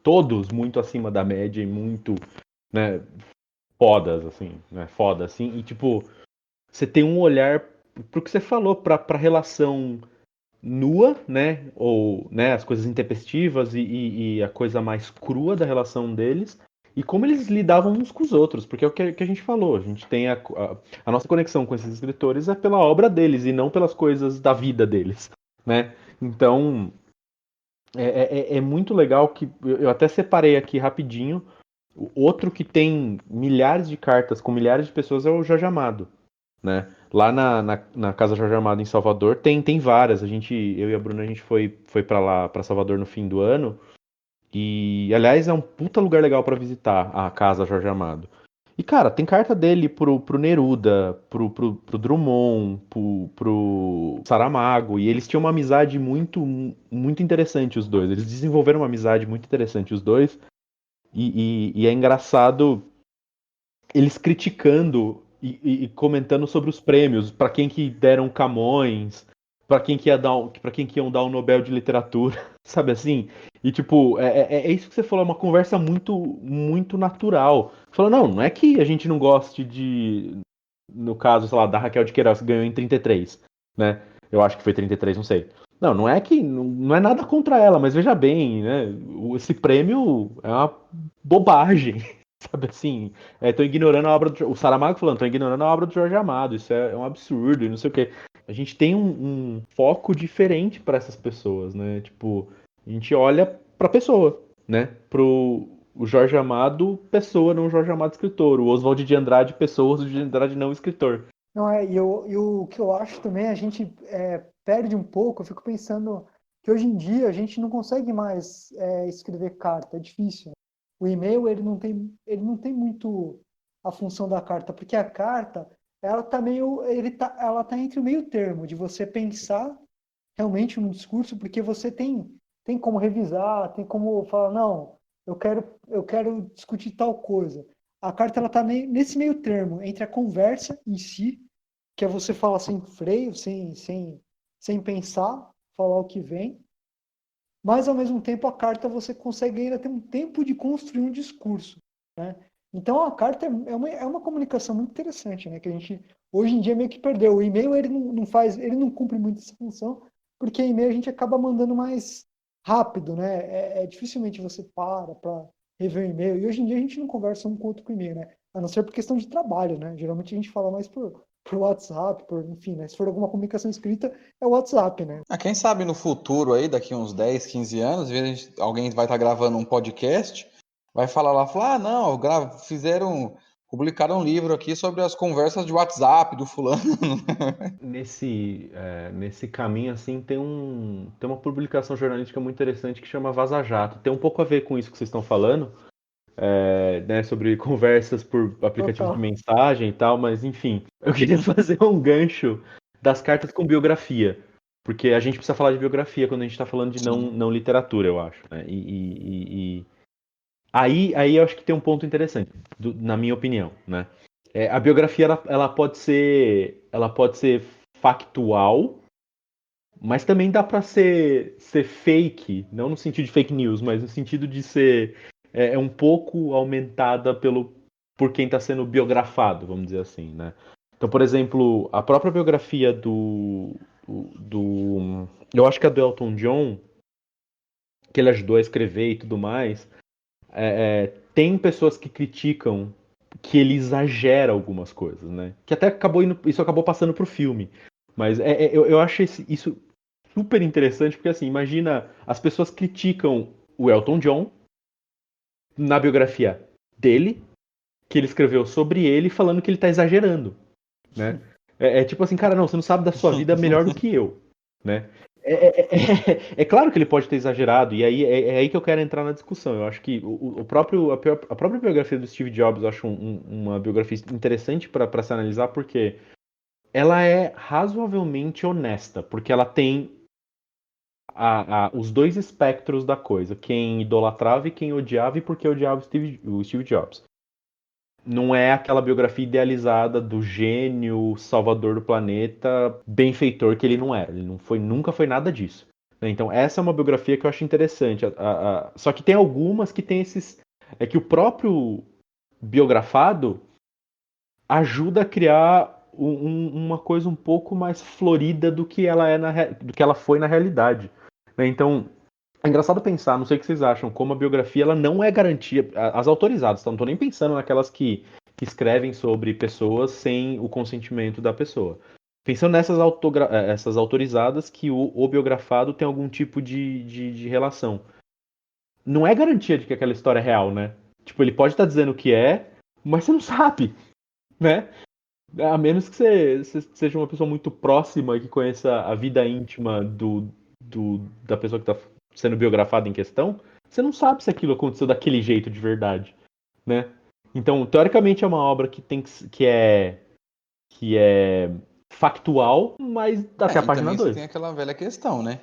todos muito acima da média e muito, né, fodas, assim, né, foda, assim, e tipo, você tem um olhar pro que você falou, pra relação nua, né, ou, né, as coisas intempestivas e a coisa mais crua da relação deles, e como eles lidavam uns com os outros, porque é o que a gente falou, a gente tem a nossa conexão com esses escritores é pela obra deles e não pelas coisas da vida deles, né? Então, é muito legal que eu até separei aqui rapidinho. O outro que tem milhares de cartas com milhares de pessoas é o Jorge Amado, né? Lá na Casa Jorge Amado em Salvador tem várias. Eu e a Bruna, a gente foi para lá, para Salvador no fim do ano. E, aliás, é um puta lugar legal para visitar a Casa Jorge Amado. E, cara, tem carta dele pro Neruda, pro Drummond, pro Saramago. E eles tinham uma amizade muito interessante, os dois. Eles desenvolveram uma amizade muito interessante, os dois. E é engraçado eles criticando e comentando sobre os prêmios, para quem que deram Camões, para quem que para quem que iam dar o Nobel de Literatura, sabe assim? E tipo, é isso que você falou, é uma conversa muito natural. Falou, não é que a gente não goste de, no caso, sei lá, da Raquel de Queiroz que ganhou em 33, né? Eu acho que foi 33, não sei. Não é que não é nada contra ela, mas veja bem, né? Esse prêmio é uma bobagem, sabe assim? Tô ignorando a obra do, o Saramago falando, tô ignorando a obra do Jorge Amado, isso é um absurdo e não sei o quê. A gente tem um foco diferente para essas pessoas, né? Tipo, a gente olha pra pessoa, né? Pro o Jorge Amado, pessoa, não o Jorge Amado, escritor. O Oswald de Andrade, pessoa, Oswald de Andrade, não escritor.
Não é, e o que eu acho também, a gente perde um pouco, eu fico pensando que hoje em dia a gente não consegue mais escrever carta, é difícil. O e-mail, ele não tem muito a função da carta, porque a carta, ela tá meio, ela tá entre o meio termo, de você pensar realmente no discurso, porque você tem como revisar, tem como falar, não, eu quero discutir tal coisa. A carta ela está nesse meio termo entre a conversa em si, que é você falar sem freio, sem pensar, falar o que vem, mas ao mesmo tempo a carta você consegue ainda ter um tempo de construir um discurso, né? Então a carta é uma comunicação muito interessante, né? Que a gente hoje em dia meio que perdeu. O e-mail ele não faz, ele não cumpre muito essa função, porque e-mail a gente acaba mandando mais rápido, né? Dificilmente você para rever o e-mail. E hoje em dia a gente não conversa um com o outro com e-mail, né? A não ser por questão de trabalho, né? Geralmente a gente fala mais por WhatsApp, enfim, né? Se for alguma comunicação escrita, é o WhatsApp, né?
Quem sabe no futuro aí, daqui uns 10, 15 anos, às vezes alguém vai estar gravando um podcast, vai falar lá, não, publicaram um livro aqui sobre as conversas de WhatsApp do fulano.
Nesse caminho, assim, tem uma publicação jornalística muito interessante que chama Vaza Jato. Tem um pouco a ver com isso que vocês estão falando, né, sobre conversas por aplicativos de
Total.
mensagem e tal, mas enfim, eu queria fazer um gancho das cartas com biografia, porque a gente precisa falar de biografia quando a gente está falando de não literatura, eu acho, né? Aí eu acho que tem um ponto interessante, na minha opinião, né? A biografia ela pode ser factual, mas também dá para ser fake, não no sentido de fake news, mas no sentido de ser um pouco aumentada por quem está sendo biografado, vamos dizer assim, né? Então, por exemplo, a própria biografia eu acho que a do Elton John, que ele ajudou a escrever e tudo mais, tem pessoas que criticam que ele exagera algumas coisas, né? Que até isso acabou passando pro filme. Mas eu acho isso super interessante, porque assim, imagina, as pessoas criticam o Elton John na biografia dele, que ele escreveu sobre ele, falando que ele tá exagerando, né? É tipo assim, cara, não, você não sabe da sua vida melhor do que eu, né? É claro que ele pode ter exagerado, e aí é aí que eu quero entrar na discussão. Eu acho que a própria biografia do Steve Jobs, eu acho uma biografia interessante para se analisar, porque ela é razoavelmente honesta, porque ela tem os dois espectros da coisa. Quem idolatrava e quem odiava e por que odiava o Steve Jobs. Não é aquela biografia idealizada do gênio, salvador do planeta, benfeitor que ele não era. Ele nunca foi nada disso. Né? Então, essa é uma biografia que eu acho interessante. Só que tem algumas que tem esses. É que o próprio biografado ajuda a criar uma coisa um pouco mais florida do que do que ela foi na realidade. Né? Então, é engraçado pensar, não sei o que vocês acham, como a biografia ela não é garantia. As autorizadas, tá? Não tô nem pensando naquelas que escrevem sobre pessoas sem o consentimento da pessoa. Pensando nessas essas autorizadas que o biografado tem algum tipo de relação. Não é garantia de que aquela história é real, né? Tipo, ele pode estar dizendo que é, mas você não sabe, né? A menos que você seja uma pessoa muito próxima e que conheça a vida íntima da pessoa que está sendo biografada em questão, você não sabe se aquilo aconteceu daquele jeito de verdade, né? Então, teoricamente é uma obra que é factual, mas até a
E
página
também você
2.
tem aquela velha questão, né?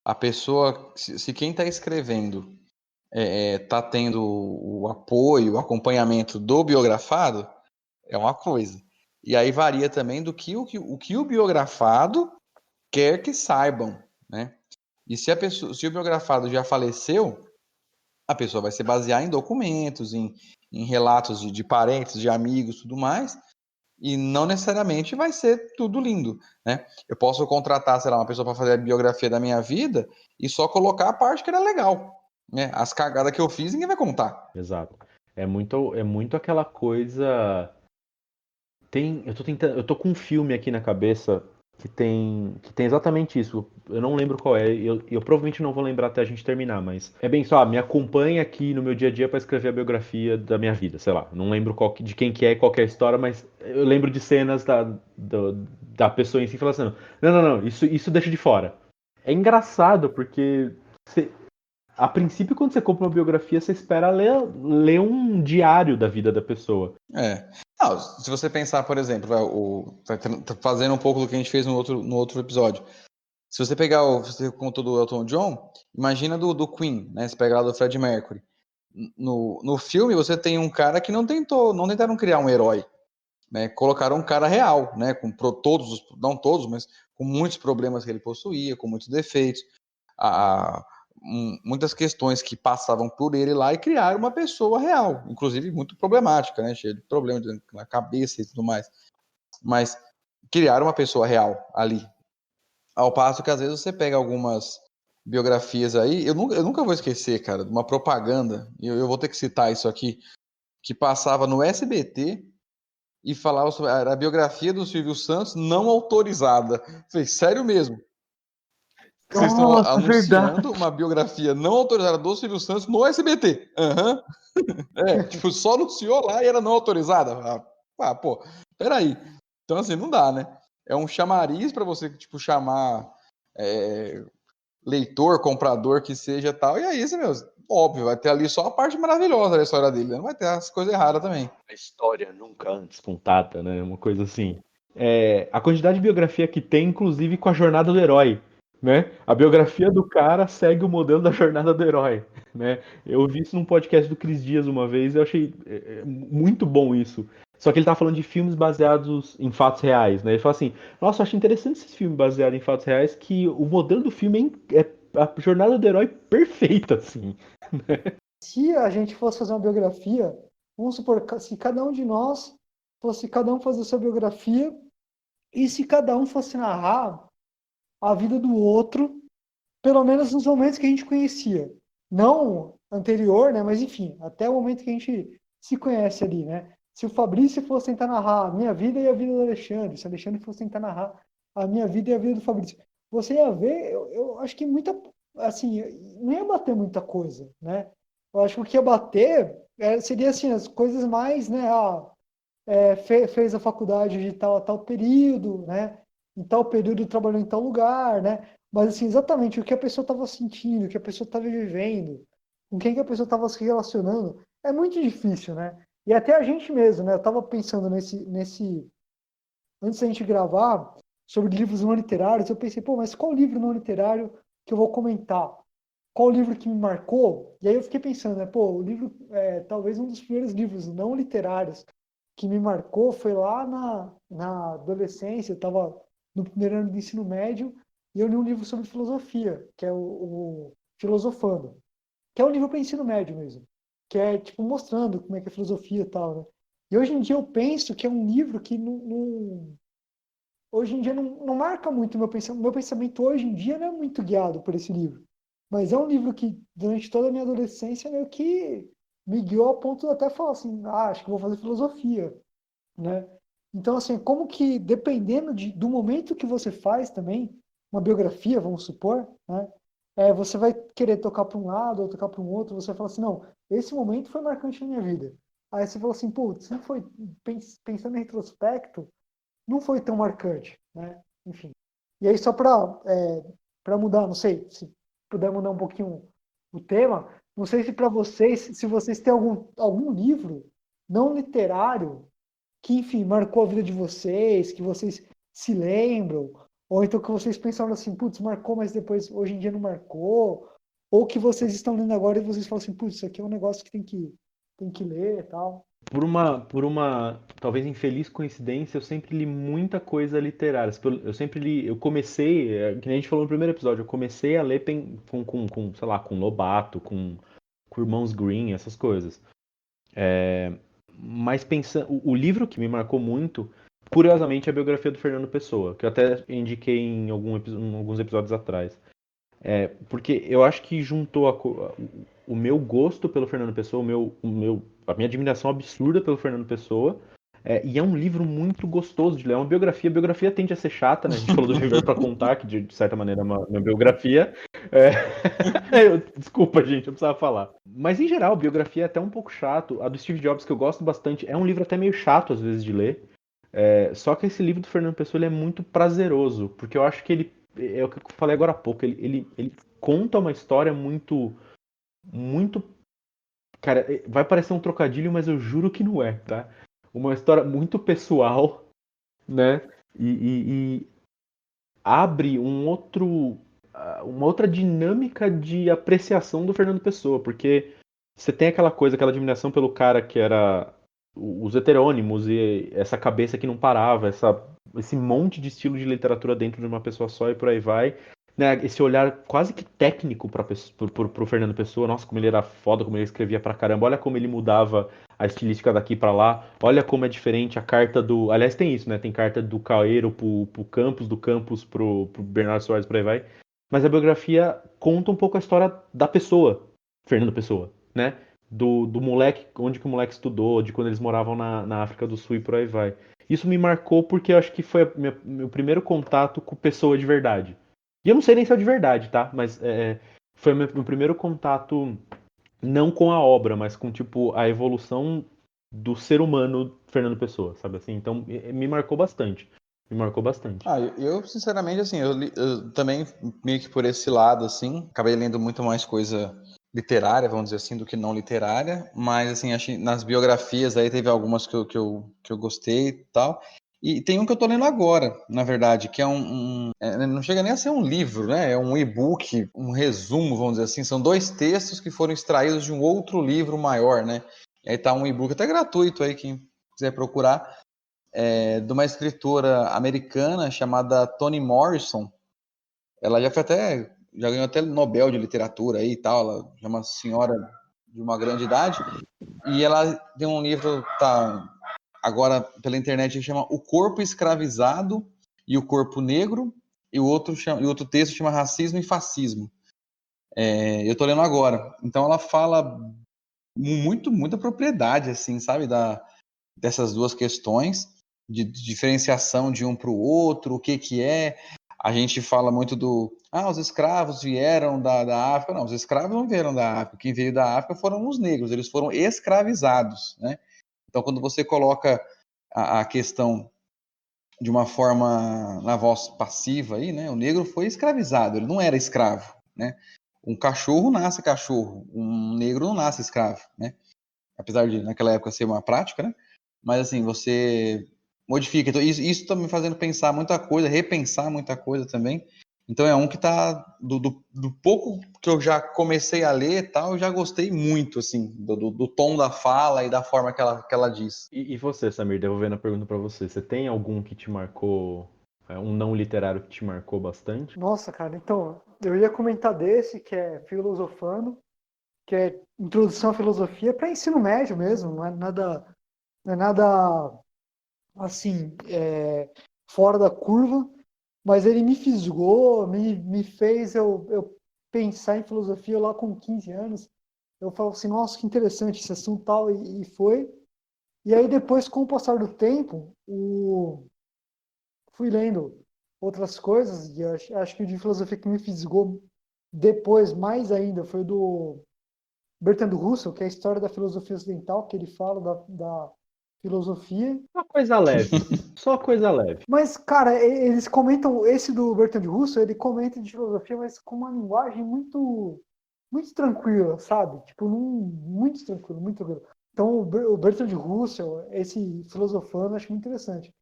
A pessoa, se quem está escrevendo tá tendo o apoio, o acompanhamento do biografado, é uma coisa. E aí varia também do que o biografado quer que saibam, né? E se o biografado já faleceu, a pessoa vai se basear em documentos, em relatos de parentes, de amigos, tudo mais, e não necessariamente vai ser tudo lindo, né? Eu posso contratar, sei lá, uma pessoa para fazer a biografia da minha vida e só colocar a parte que era legal, né? As cagadas que eu fiz, ninguém vai contar.
Exato. É muito aquela coisa. Eu tô com um filme aqui na cabeça que tem exatamente isso. Eu não lembro qual é, eu provavelmente não vou lembrar até a gente terminar, mas é bem só, me acompanha aqui no meu dia a dia para escrever a biografia da minha vida, sei lá. Não lembro de quem que é qual que é a história, mas eu lembro de cenas da pessoa em si falando assim, não, isso deixa de fora. É engraçado porque a princípio, quando você compra uma biografia, você espera ler um diário da vida da pessoa.
Não, se você pensar, por exemplo, fazendo um pouco do que a gente fez no outro episódio. Se você pegar você contou do Elton John, imagina do Queen, né? Você pega lá do Freddie Mercury. No filme, você tem um cara que não tentaram criar um herói, né? Colocaram um cara real, né? Não todos, mas com muitos problemas que ele possuía, com muitos defeitos. Muitas questões que passavam por ele lá e criaram uma pessoa real, inclusive muito problemática, né? Cheia de problemas na cabeça e tudo mais. Mas criaram uma pessoa real ali. Ao passo que às vezes você pega algumas biografias aí, eu nunca vou esquecer, cara, de uma propaganda, e eu vou ter que citar isso aqui, que passava no SBT e falava sobre a biografia do Silvio Santos não autorizada. Falei, sério mesmo? Vocês estão anunciando
verdade.
uma biografia não autorizada do Silvio Santos no SBT. Tipo, só anunciou lá e era não autorizada. Pô, peraí. Então, assim, não dá, né? É um chamariz para você, tipo, chamar leitor, comprador, que seja tal. E é isso, meu. Óbvio, vai ter ali só a parte maravilhosa da história dele. Não vai ter as coisas erradas também.
A história nunca antes contada, né? Uma coisa assim. A quantidade de biografia que tem, inclusive, com a jornada do herói. Né? A biografia do cara segue o modelo da jornada do herói. Né? Eu vi isso num podcast do Cris Dias uma vez e eu achei muito bom isso. Só que ele tá falando de filmes baseados em fatos reais, né? Ele fala assim, nossa, eu acho interessante esses filmes baseados em fatos reais, que o modelo do filme é a jornada do herói perfeita, assim.
Se a gente fosse fazer uma biografia, vamos supor, se cada um de nós fosse cada um fazer sua biografia, e se cada um fosse narrar a vida do outro, pelo menos nos momentos que a gente conhecia. Não anterior, né? Mas enfim, até o momento que a gente se conhece ali, né? Se o Fabrício fosse tentar narrar a minha vida e a vida do Alexandre, se o Alexandre fosse tentar narrar a minha vida e a vida do Fabrício, você ia ver, eu acho que assim, não ia bater muita coisa, né? Eu acho que o que ia bater seria assim, as coisas mais, né? Fez a faculdade de tal a tal período, né? Em tal período trabalhou em tal lugar, né? Mas assim, exatamente o que a pessoa estava sentindo, o que a pessoa estava vivendo, com quem que a pessoa estava se relacionando, é muito difícil, né? E até a gente mesmo, né? Eu estava pensando antes da gente gravar sobre livros não literários, eu pensei, pô, mas qual livro não literário que eu vou comentar qual livro que me marcou, e aí eu fiquei pensando, né, pô, o livro, talvez um dos primeiros livros não literários que me marcou foi lá na adolescência, eu estava no primeiro ano de ensino médio, e eu li um livro sobre filosofia, que é o Filosofando, que é um livro para ensino médio mesmo, que é, tipo, mostrando como é que é a filosofia e tal, né? E hoje em dia eu penso que é um livro que hoje em dia não marca muito o meu pensamento. Meu pensamento hoje em dia não é muito guiado por esse livro. Mas é um livro que, durante toda a minha adolescência, meio que me guiou a ponto de até falar assim, acho que vou fazer filosofia, né? Então, assim, como que, dependendo do momento que você faz também, uma biografia, vamos supor, né? Você vai querer tocar para um lado ou tocar para um outro, você vai falar assim, não, esse momento foi marcante na minha vida. Aí você fala assim, putz, não foi, pensando em retrospecto, não foi tão marcante, né? Enfim. E aí, só para mudar, não sei, se puder mudar um pouquinho o tema, não sei se para vocês, se vocês têm algum livro não literário que, enfim, marcou a vida de vocês, que vocês se lembram, ou então que vocês pensaram assim, putz, marcou, mas depois, hoje em dia não marcou, ou que vocês estão lendo agora e vocês falam assim, putz, isso aqui é um negócio que tem que ler e tal.
Por uma talvez infeliz coincidência, eu sempre li muita coisa literária. Eu sempre li, eu comecei, que nem a gente falou no primeiro episódio, eu comecei a ler sei lá, com Lobato, com Irmãos Green, essas coisas. Mas pensando, o livro que me marcou muito, curiosamente, é a biografia do Fernando Pessoa, que eu até indiquei em alguns episódios atrás. Porque eu acho que juntou o meu gosto pelo Fernando Pessoa, a minha admiração absurda pelo Fernando Pessoa, e é um livro muito gostoso de ler. É uma biografia. A biografia tende a ser chata, né? A gente falou do Viver para Contar, que de certa maneira é uma biografia. Desculpa, gente, eu precisava falar. Mas em geral, a biografia é até um pouco chato. A do Steve Jobs, que eu gosto bastante, é um livro até meio chato às vezes de ler. Só que esse livro do Fernando Pessoa ele é muito prazeroso, porque eu acho que ele é o que eu falei agora há pouco. Ele conta uma história muito, muito. Cara, vai parecer um trocadilho, mas eu juro que não é, tá? Uma história muito pessoal, né? E abre uma outra dinâmica de apreciação do Fernando Pessoa, porque você tem aquela coisa, aquela admiração pelo cara que era os heterônimos e essa cabeça que não parava, esse monte de estilo de literatura dentro de uma pessoa só e por aí vai. Né, esse olhar quase que técnico pro Fernando Pessoa. Nossa, como ele era foda, como ele escrevia pra caramba. Olha como ele mudava a estilística daqui pra lá. Olha como é diferente a carta do... Aliás, tem isso, né? Tem carta do Caeiro pro Campos, do Campos pro Bernardo Soares, por aí vai. Mas a biografia conta um pouco a história da pessoa, Fernando Pessoa, né? Do moleque, onde que o moleque estudou, de quando eles moravam na África do Sul e por aí vai. Isso me marcou porque eu acho que foi meu primeiro contato com pessoa de verdade. E eu não sei nem se é de verdade, tá? Mas foi meu primeiro contato, não com a obra, mas com, tipo, a evolução do ser humano Fernando Pessoa, sabe assim? Então, me marcou bastante. Me marcou bastante.
Eu sinceramente, assim, eu também, meio que por esse lado, assim, acabei lendo muito mais coisa literária, vamos dizer assim, do que não literária, mas, assim, acho que nas biografias aí teve algumas que eu gostei e tal. E tem um que eu tô lendo agora, na verdade, que é não chega nem a ser um livro, né? É um e-book, um resumo, vamos dizer assim. São 2 textos que foram extraídos de um outro livro maior, né? E aí tá um e-book até gratuito aí, quem quiser procurar, de uma escritora americana chamada Toni Morrison. Ela já ganhou até Nobel de Literatura aí e tal. Ela é uma senhora de uma grande idade. E ela tem um livro, tá agora pela internet, que chama O Corpo Escravizado e o Corpo Negro, e o outro texto chama Racismo e Fascismo. Eu tô lendo agora. Então ela fala muita propriedade, assim, sabe, dessas duas questões, de diferenciação de um para o outro, o que é. A gente fala muito os escravos vieram da África. Não, os escravos não vieram da África. Quem veio da África foram os negros, eles foram escravizados, né? Então, quando você coloca a questão de uma forma na voz passiva aí, né? O negro foi escravizado, ele não era escravo, né? Um cachorro nasce cachorro, um negro não nasce escravo, né? Apesar de naquela época ser uma prática, né? Mas assim, você modifica. Então, isso tá me fazendo pensar muita coisa, repensar muita coisa também. Então é um que tá, do pouco que eu já comecei a ler e tal, eu já gostei muito, assim, do tom da fala e da forma que ela diz.
E você, Samir, devolvendo a pergunta pra você, você tem algum que te marcou, um não literário que te marcou bastante?
Nossa, cara, então, eu ia comentar desse, que é Filosofando, que é Introdução à Filosofia para ensino médio mesmo, não é nada assim, fora da curva, mas ele me fisgou, me fez eu pensar em filosofia lá com 15 anos. Eu falo assim, nossa, que interessante esse assunto tal, e foi. E aí depois, com o passar do tempo, fui lendo outras coisas, e acho que o de filosofia que me fisgou depois, mais ainda, foi do Bertrand Russell, que é a história da filosofia ocidental, que ele fala da filosofia.
Só coisa leve. Só coisa leve.
Mas, cara, eles comentam, esse do Bertrand Russell, ele comenta de filosofia, mas com uma linguagem muito tranquila, sabe? Tipo, muito tranquilo, muito tranquilo. Então, o Bertrand Russell, esse filosofando, eu acho muito interessante.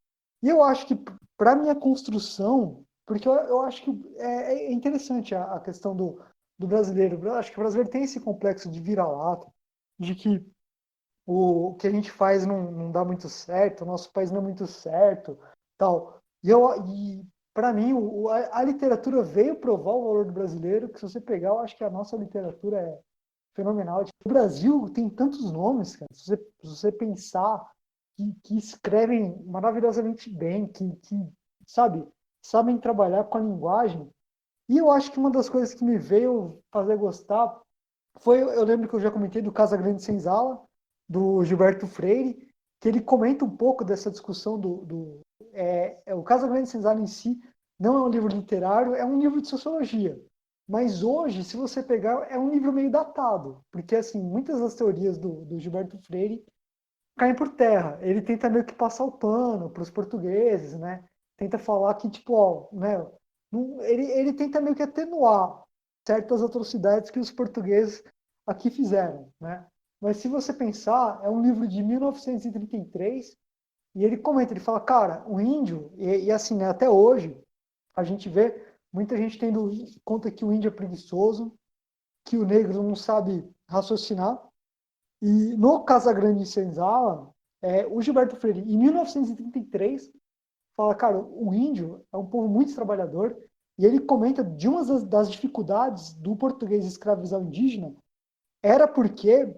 E eu acho que, para minha construção, porque eu acho que é interessante a questão do brasileiro. Eu acho que o brasileiro tem esse complexo de vira-lata, de que o que a gente faz não dá muito certo, o nosso país não é muito certo, tal. E para mim, a literatura veio provar o valor do brasileiro, que se você pegar, eu acho que a nossa literatura é fenomenal. Tipo, o Brasil tem tantos nomes, cara. Se você pensar que escrevem maravilhosamente bem, sabe, sabem trabalhar com a linguagem. E eu acho que uma das coisas que me veio fazer gostar foi, eu lembro que eu já comentei do Casa Grande Senzala, do Gilberto Freire, que ele comenta um pouco dessa discussão o Casa Grande Senzala em si não é um livro literário, é um livro de sociologia. Mas hoje, se você pegar, é um livro meio datado, porque assim, muitas das teorias do Gilberto Freire caem por terra. Ele tenta meio que passar o pano para os portugueses, né? Tenta falar que, tipo, ó, né? Ele tenta meio que atenuar certas atrocidades que os portugueses aqui fizeram, né? Mas se você pensar, é um livro de 1933 e ele comenta, ele fala, cara, o índio, e assim, né, até hoje, a gente vê muita gente tendo conta que o índio é preguiçoso, que o negro não sabe raciocinar, e no Casagrande Senzala, o Gilberto Freire, em 1933, fala, cara, o índio é um povo muito trabalhador, e ele comenta de uma das dificuldades do português escravizar o indígena, era porque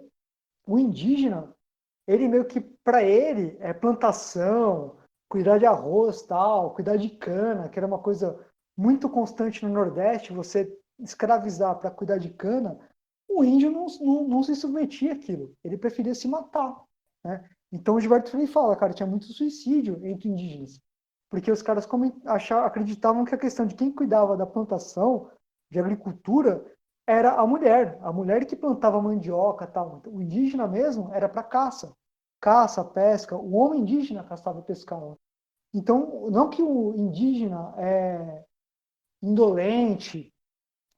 o indígena, ele meio que, para ele, é plantação, cuidar de arroz, tal, cuidar de cana, que era uma coisa muito constante no Nordeste, você escravizar para cuidar de cana, o índio não se submetia àquilo, ele preferia se matar, né? Então o Gilberto Freire fala, cara, tinha muito suicídio entre indígenas, porque os caras acreditavam que a questão de quem cuidava da plantação, de agricultura, era a mulher que plantava mandioca, tal. O indígena mesmo era para caça, pesca. O homem indígena caçava e pescava. Então, não que o indígena é indolente,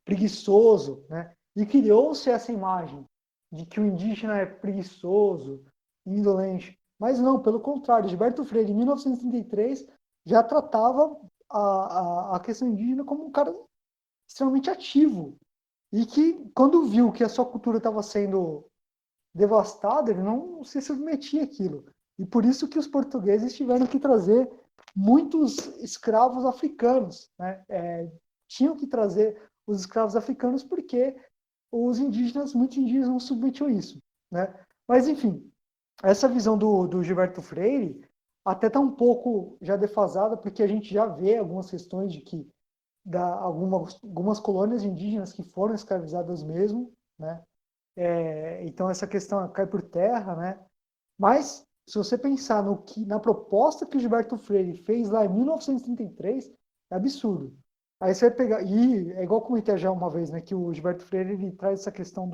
preguiçoso, né? E criou-se essa imagem de que o indígena é preguiçoso, indolente. Mas não, pelo contrário, Gilberto Freire, em 1933, já tratava a questão indígena como um cara extremamente ativo. E que, quando viu que a sua cultura estava sendo devastada, ele não se submetia àquilo. E por isso que os portugueses tiveram que trazer muitos escravos africanos, né? Tinham que trazer os escravos africanos porque muitos indígenas não submetiam a isso, né? Mas, enfim, essa visão do Gilberto Freire até está um pouco já defasada, porque a gente já vê algumas questões de que algumas colônias indígenas que foram escravizadas mesmo, né? Então essa questão cai por terra, né? Mas se você pensar na proposta que o Gilberto Freire fez lá em 1933, é absurdo. Aí você vai pegar, e é igual eu comentei já uma vez, né, que o Gilberto Freire ele traz essa questão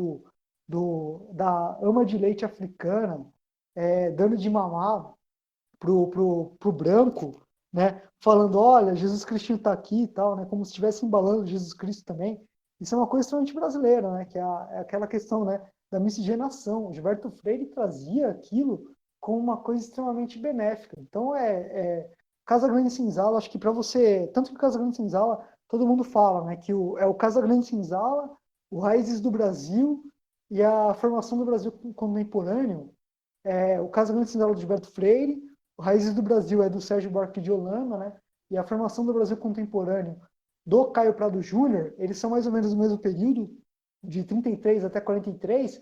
da ama de leite africana, dando de mamar pro branco, né, falando, olha, Jesus Cristo está aqui e tal, né, como se estivesse embalando Jesus Cristo também. Isso é uma coisa extremamente brasileira, né, que é aquela questão, né, da miscigenação. O Gilberto Freire trazia aquilo como uma coisa extremamente benéfica. Então, Casa Grande Senzala, acho que para você, tanto que Casa Grande Senzala todo mundo fala, né? Que é o Casagrande Senzala, o Raízes do Brasil e a Formação do Brasil Contemporâneo. O Casagrande Senzala de Gilberto Freire, o Raízes do Brasil é do Sérgio Buarque de Holanda, né? E a Formação do Brasil Contemporâneo do Caio Prado Júnior, eles são mais ou menos no mesmo período, de 33 até 43,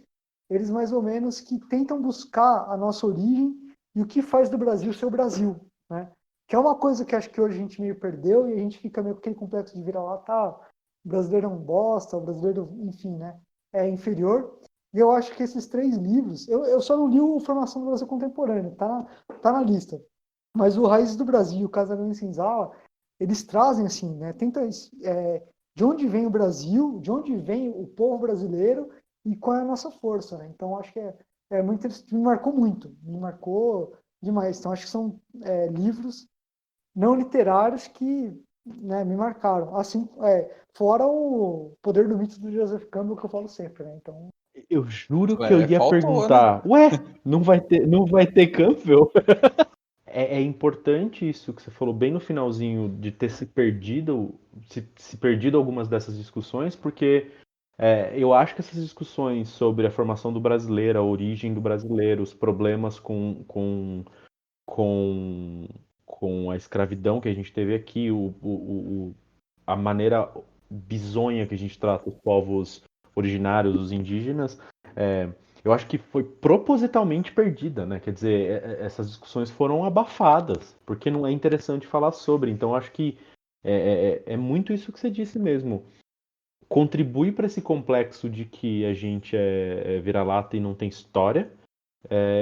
eles mais ou menos que tentam buscar a nossa origem e o que faz do Brasil ser o Brasil, né? Que é uma coisa que acho que hoje a gente meio perdeu e a gente fica meio com aquele complexo de vira-lata, o brasileiro é um bosta, o brasileiro, enfim, né, é inferior. E eu acho que esses 3 livros, eu só não li o Formação do Brasil Contemporâneo, tá na lista. Mas o Raízes do Brasil e o Casagrande Senzala, eles trazem assim, né, de onde vem o Brasil, de onde vem o povo brasileiro e qual é a nossa força, né? Então acho que é muito interessante, me marcou demais. Então acho que são livros não literários que, né, me marcaram. Assim, fora o Poder do Mito do Joseph Campbell, que eu falo sempre, né? Então,
Eu juro que eu ia
Faltou,
perguntar, ué, não vai ter Campbell? É importante isso que você falou bem no finalzinho de ter se perdido algumas dessas discussões, porque eu acho que essas discussões sobre a formação do brasileiro, a origem do brasileiro, os problemas com, com a escravidão que a gente teve aqui, a maneira bizonha que a gente trata os povos originários, os indígenas, eu acho que foi propositalmente perdida, né? Quer dizer, essas discussões foram abafadas, porque não é interessante falar sobre. Então, eu acho que é muito isso que você disse mesmo. Contribui para esse complexo de que a gente é vira-lata e não tem história,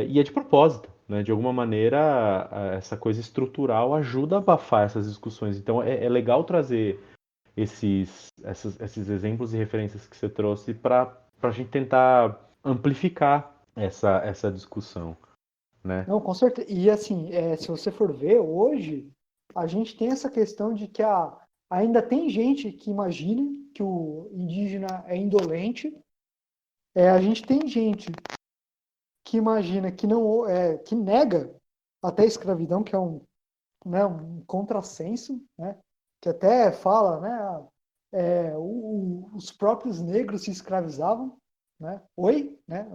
e é de propósito, né? De alguma maneira, essa coisa estrutural ajuda a abafar essas discussões. Então, é legal trazer esses exemplos e referências que você trouxe para a gente tentar amplificar essa discussão, né?
não, com certeza. E assim, se você for ver, hoje a gente tem essa questão de que ainda tem gente que imagina que o indígena é indolente. A gente tem gente que imagina que não que nega até a escravidão, que é um contrassenso, né? Que até fala, né? Os próprios negros se escravizavam, né? Oi, né?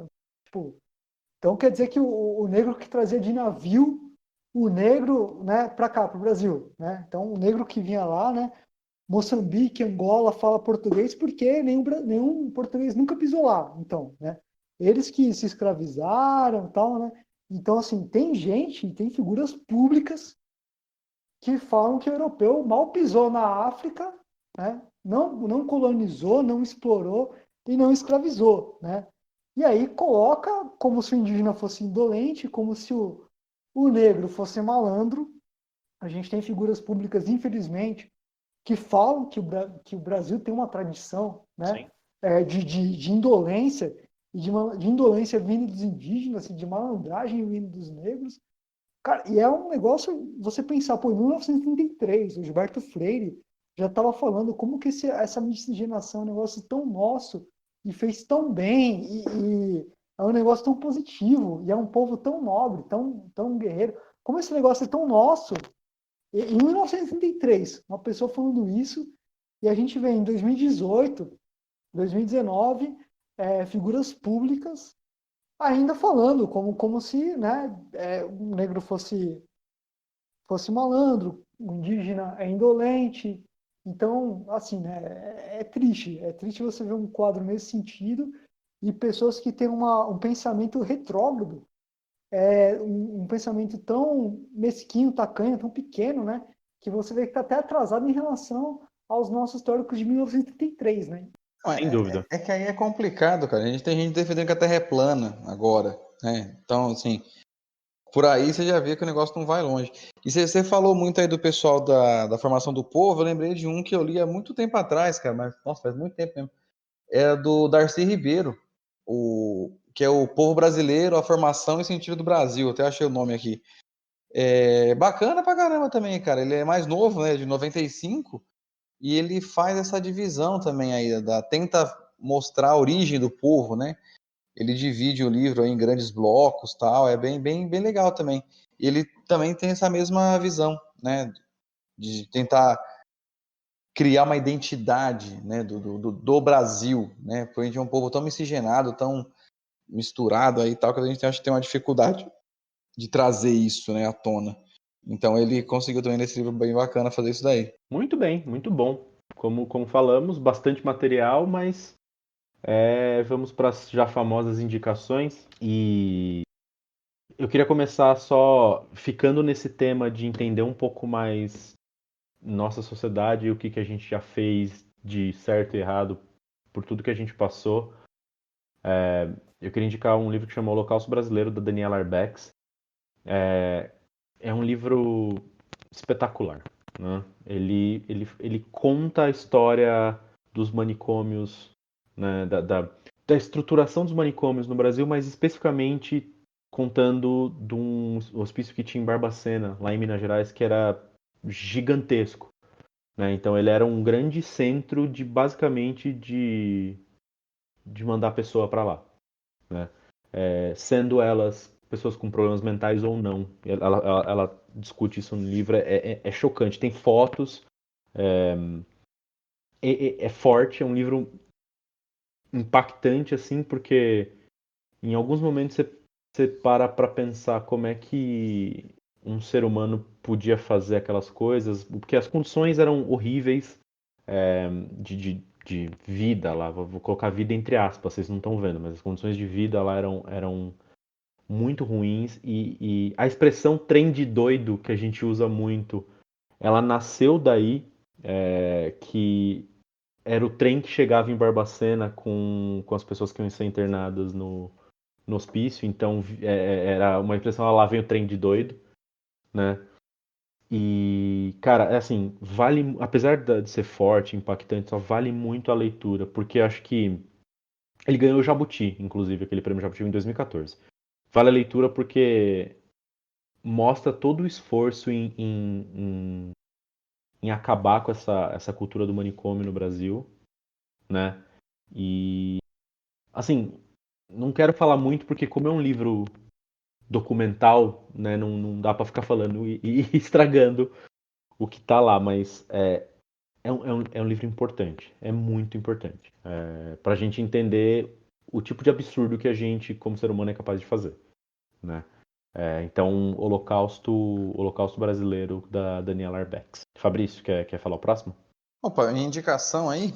Tipo, então quer dizer que o negro que trazia de navio o negro, né, para cá, para o Brasil, né? Então o negro que vinha lá, né? Moçambique, Angola fala português porque nenhum português nunca pisou lá, então, né? Eles que se escravizaram, tal, né? Então assim, tem figuras públicas que falam que o europeu mal pisou na África, né? Não colonizou, não explorou e não escravizou, né? E aí coloca como se o indígena fosse indolente, como se o negro fosse malandro. A gente tem figuras públicas, infelizmente, que falam que o Brasil tem uma tradição, né? De indolência, e de indolência vindo dos indígenas, assim, de malandragem vindo dos negros. Cara, e é um negócio, você pensar, pô, em 1933, o Gilberto Freire já estava falando como que essa miscigenação é um negócio tão nosso e fez tão bem, e é um negócio tão positivo, e é um povo tão nobre, tão guerreiro. Como esse negócio é tão nosso, em 1933, uma pessoa falando isso, e a gente vê em 2018, 2019, figuras públicas ainda falando como se, né, o negro fosse malandro, o indígena é indolente. Então, assim, né, é triste você ver um quadro nesse sentido e pessoas que têm um pensamento retrógrado, um pensamento tão mesquinho, tacanho, tão pequeno, né, que você vê que está até atrasado em relação aos nossos históricos de 1933, né?
Sem dúvida.
É que aí é complicado, cara. A gente tem gente defendendo que a Terra é plana agora, né? Então, assim, por aí você já vê que o negócio não vai longe. E você falou muito aí do pessoal da formação do povo, eu lembrei de um que eu li há muito tempo atrás, cara, mas, nossa, faz muito tempo mesmo. É do Darcy Ribeiro, que é o Povo Brasileiro, a Formação e Sentido do Brasil. Eu até achei o nome aqui. É bacana pra caramba também, cara. Ele é mais novo, né, de 95, e ele faz essa divisão também aí, tenta mostrar a origem do povo, né? Ele divide o livro aí em grandes blocos, tal, é bem legal também. E ele também tem essa mesma visão, né? De tentar criar uma identidade, né, do Brasil, né? Porque a gente é um povo tão miscigenado, tão misturado aí e tal, que a gente acha que tem uma dificuldade de trazer isso, né, à tona. Então ele conseguiu também nesse livro bem bacana fazer isso daí.
Muito bem, muito bom. Como falamos, bastante material, mas vamos para as já famosas indicações. E eu queria começar só ficando nesse tema de entender um pouco mais nossa sociedade e o que a gente já fez de certo e errado por tudo que a gente passou. Eu queria indicar um livro que chama Holocausto Brasileiro, da Daniela Arbex. É um livro espetacular, né? Ele conta a história dos manicômios, né, da estruturação dos manicômios no Brasil, mas especificamente contando de um hospício que tinha em Barbacena, lá em Minas Gerais, que era gigantesco, né? Então ele era um grande centro de basicamente de mandar a pessoa para lá, né? Sendo elas pessoas com problemas mentais ou não. Ela discute isso no livro, é chocante. Tem fotos, é forte, é um livro impactante, assim, porque em alguns momentos você para pensar como é que um ser humano podia fazer aquelas coisas, porque as condições eram horríveis, de vida lá, vou colocar vida entre aspas, vocês não estão vendo, mas as condições de vida lá eram muito ruins e a expressão trem de doido que a gente usa muito, ela nasceu daí, que era o trem que chegava em Barbacena com as pessoas que iam ser internadas no hospício, então era uma expressão, lá vem o trem de doido, né? E, cara, é assim, apesar de ser forte, impactante, só vale muito a leitura, porque acho que ele ganhou o Jabuti, inclusive, aquele prêmio Jabuti em 2014. Vale a leitura porque mostra todo o esforço em acabar com essa cultura do manicômio no Brasil, né? E, assim, não quero falar muito porque como é um livro documental, né, não dá pra ficar falando e estragando o que tá lá, mas é um livro importante, é muito importante, pra gente entender o tipo de absurdo que a gente, como ser humano, é capaz de fazer, né? Então, Holocausto Brasileiro, da Daniela Arbex. Fabrício, quer falar o próximo?
Opa, minha indicação aí,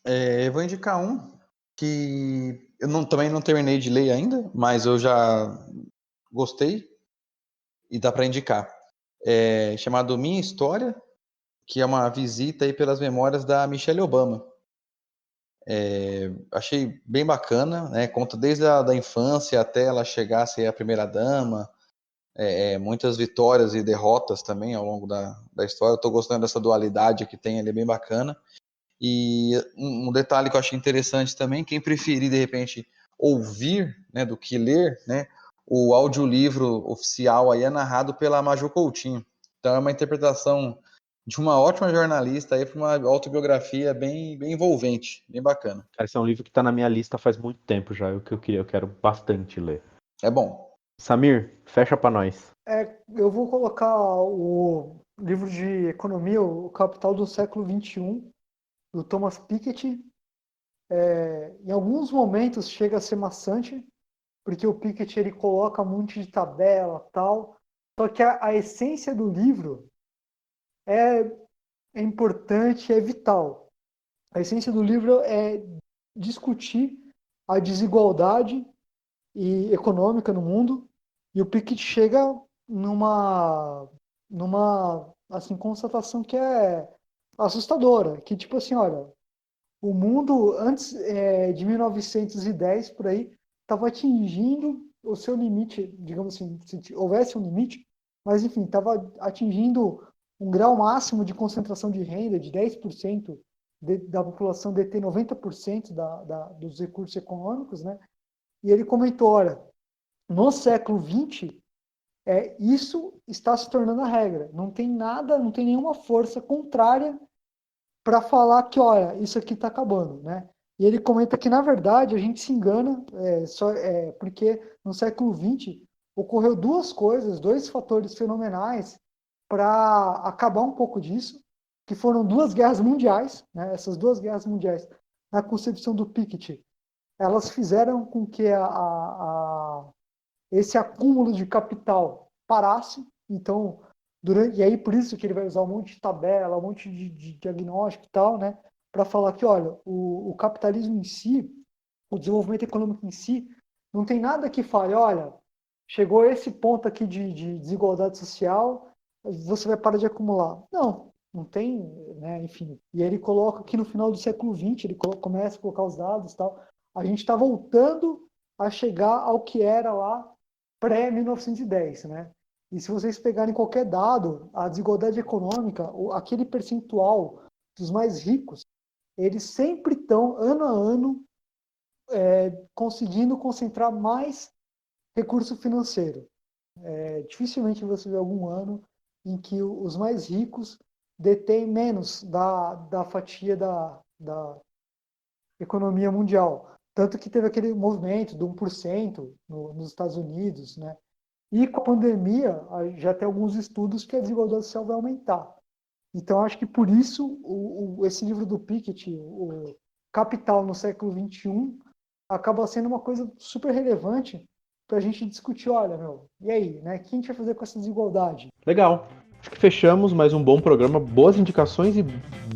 eu vou indicar um que eu também não terminei de ler ainda, mas eu já gostei e dá para indicar. Chamado Minha História, que é uma visita aí pelas memórias da Michelle Obama. Achei bem bacana, né? Conta desde a da infância até ela chegar a ser a primeira-dama, muitas vitórias e derrotas também ao longo da história. Estou gostando dessa dualidade que tem ali, é bem bacana. E um detalhe que eu achei interessante também, quem preferir, de repente, ouvir, né, do que ler, né, o audiolivro oficial aí é narrado pela Maju Coutinho. Então é uma interpretação de uma ótima jornalista aí para uma autobiografia bem, bem envolvente, bem bacana.
Cara, esse é um livro que tá na minha lista faz muito tempo já, o que eu quero bastante ler.
É bom.
Samir, fecha pra nós.
Eu vou colocar o livro de economia, O Capital do Século XXI, do Thomas Piketty. Em alguns momentos chega a ser maçante, porque o Piketty ele coloca um monte de tabela tal, só que a essência do livro é importante, é vital. A essência do livro é discutir a desigualdade econômica no mundo, e o Piketty chega numa assim, constatação que é assustadora, que tipo assim, olha, o mundo antes de 1910 por aí estava atingindo o seu limite, digamos assim, se houvesse um limite, mas enfim, estava atingindo um grau máximo de concentração de renda de 10% da população deter 90% dos recursos econômicos, né? E ele comentou, olha, no século XX, isso está se tornando a regra. Não tem nada, não tem nenhuma força contrária para falar que, olha, isso aqui está acabando, né? E ele comenta que, na verdade, a gente se engana, porque no século XX ocorreu dois fatores fenomenais para acabar um pouco disso. que foram 2 guerras mundiais, né? Essas 2 guerras mundiais, na concepção do Piketty, elas fizeram com que esse acúmulo de capital parasse. Então, e aí por isso que ele vai usar um monte de tabela, um monte de diagnóstico e tal, né? Para falar que, olha, o capitalismo em si, o desenvolvimento econômico em si, não tem nada que fale, olha, chegou a esse ponto aqui de desigualdade social, você vai parar de acumular. Não tem, né? Enfim. E aí ele coloca que no final do século XX, ele começa a colocar os dados e tal, a gente está voltando a chegar ao que era lá pré-1910, né? E se vocês pegarem qualquer dado, a desigualdade econômica, aquele percentual dos mais ricos, eles sempre estão, ano a ano, conseguindo concentrar mais recurso financeiro. Dificilmente você vê algum ano em que os mais ricos detêm menos da fatia da economia mundial. Tanto que teve aquele movimento do 1% nos Estados Unidos, né? E com a pandemia, já tem alguns estudos que a desigualdade social vai aumentar. Então, acho que por isso, esse livro do Piketty, o Capital no século XXI, acaba sendo uma coisa super relevante para a gente discutir, olha, e aí, né? O que a gente vai fazer com essa desigualdade?
Legal. Acho que fechamos mais um bom programa, boas indicações e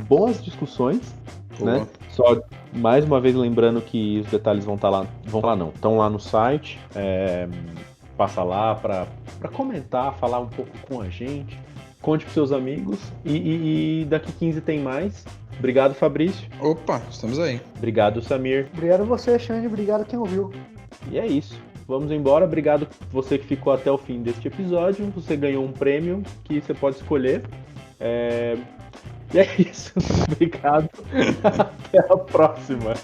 boas discussões, né? Só mais uma vez lembrando que os detalhes estão lá no site. Passa lá para comentar, falar um pouco com a gente. Conte para seus amigos e daqui 15 tem mais. Obrigado, Fabrício.
Opa, estamos aí.
Obrigado, Samir.
Obrigado a você, Xande. Obrigado a quem ouviu.
E é isso. Vamos embora. Obrigado você que ficou até o fim deste episódio. Você ganhou um prêmio que você pode escolher. E é isso. Obrigado. Até a próxima.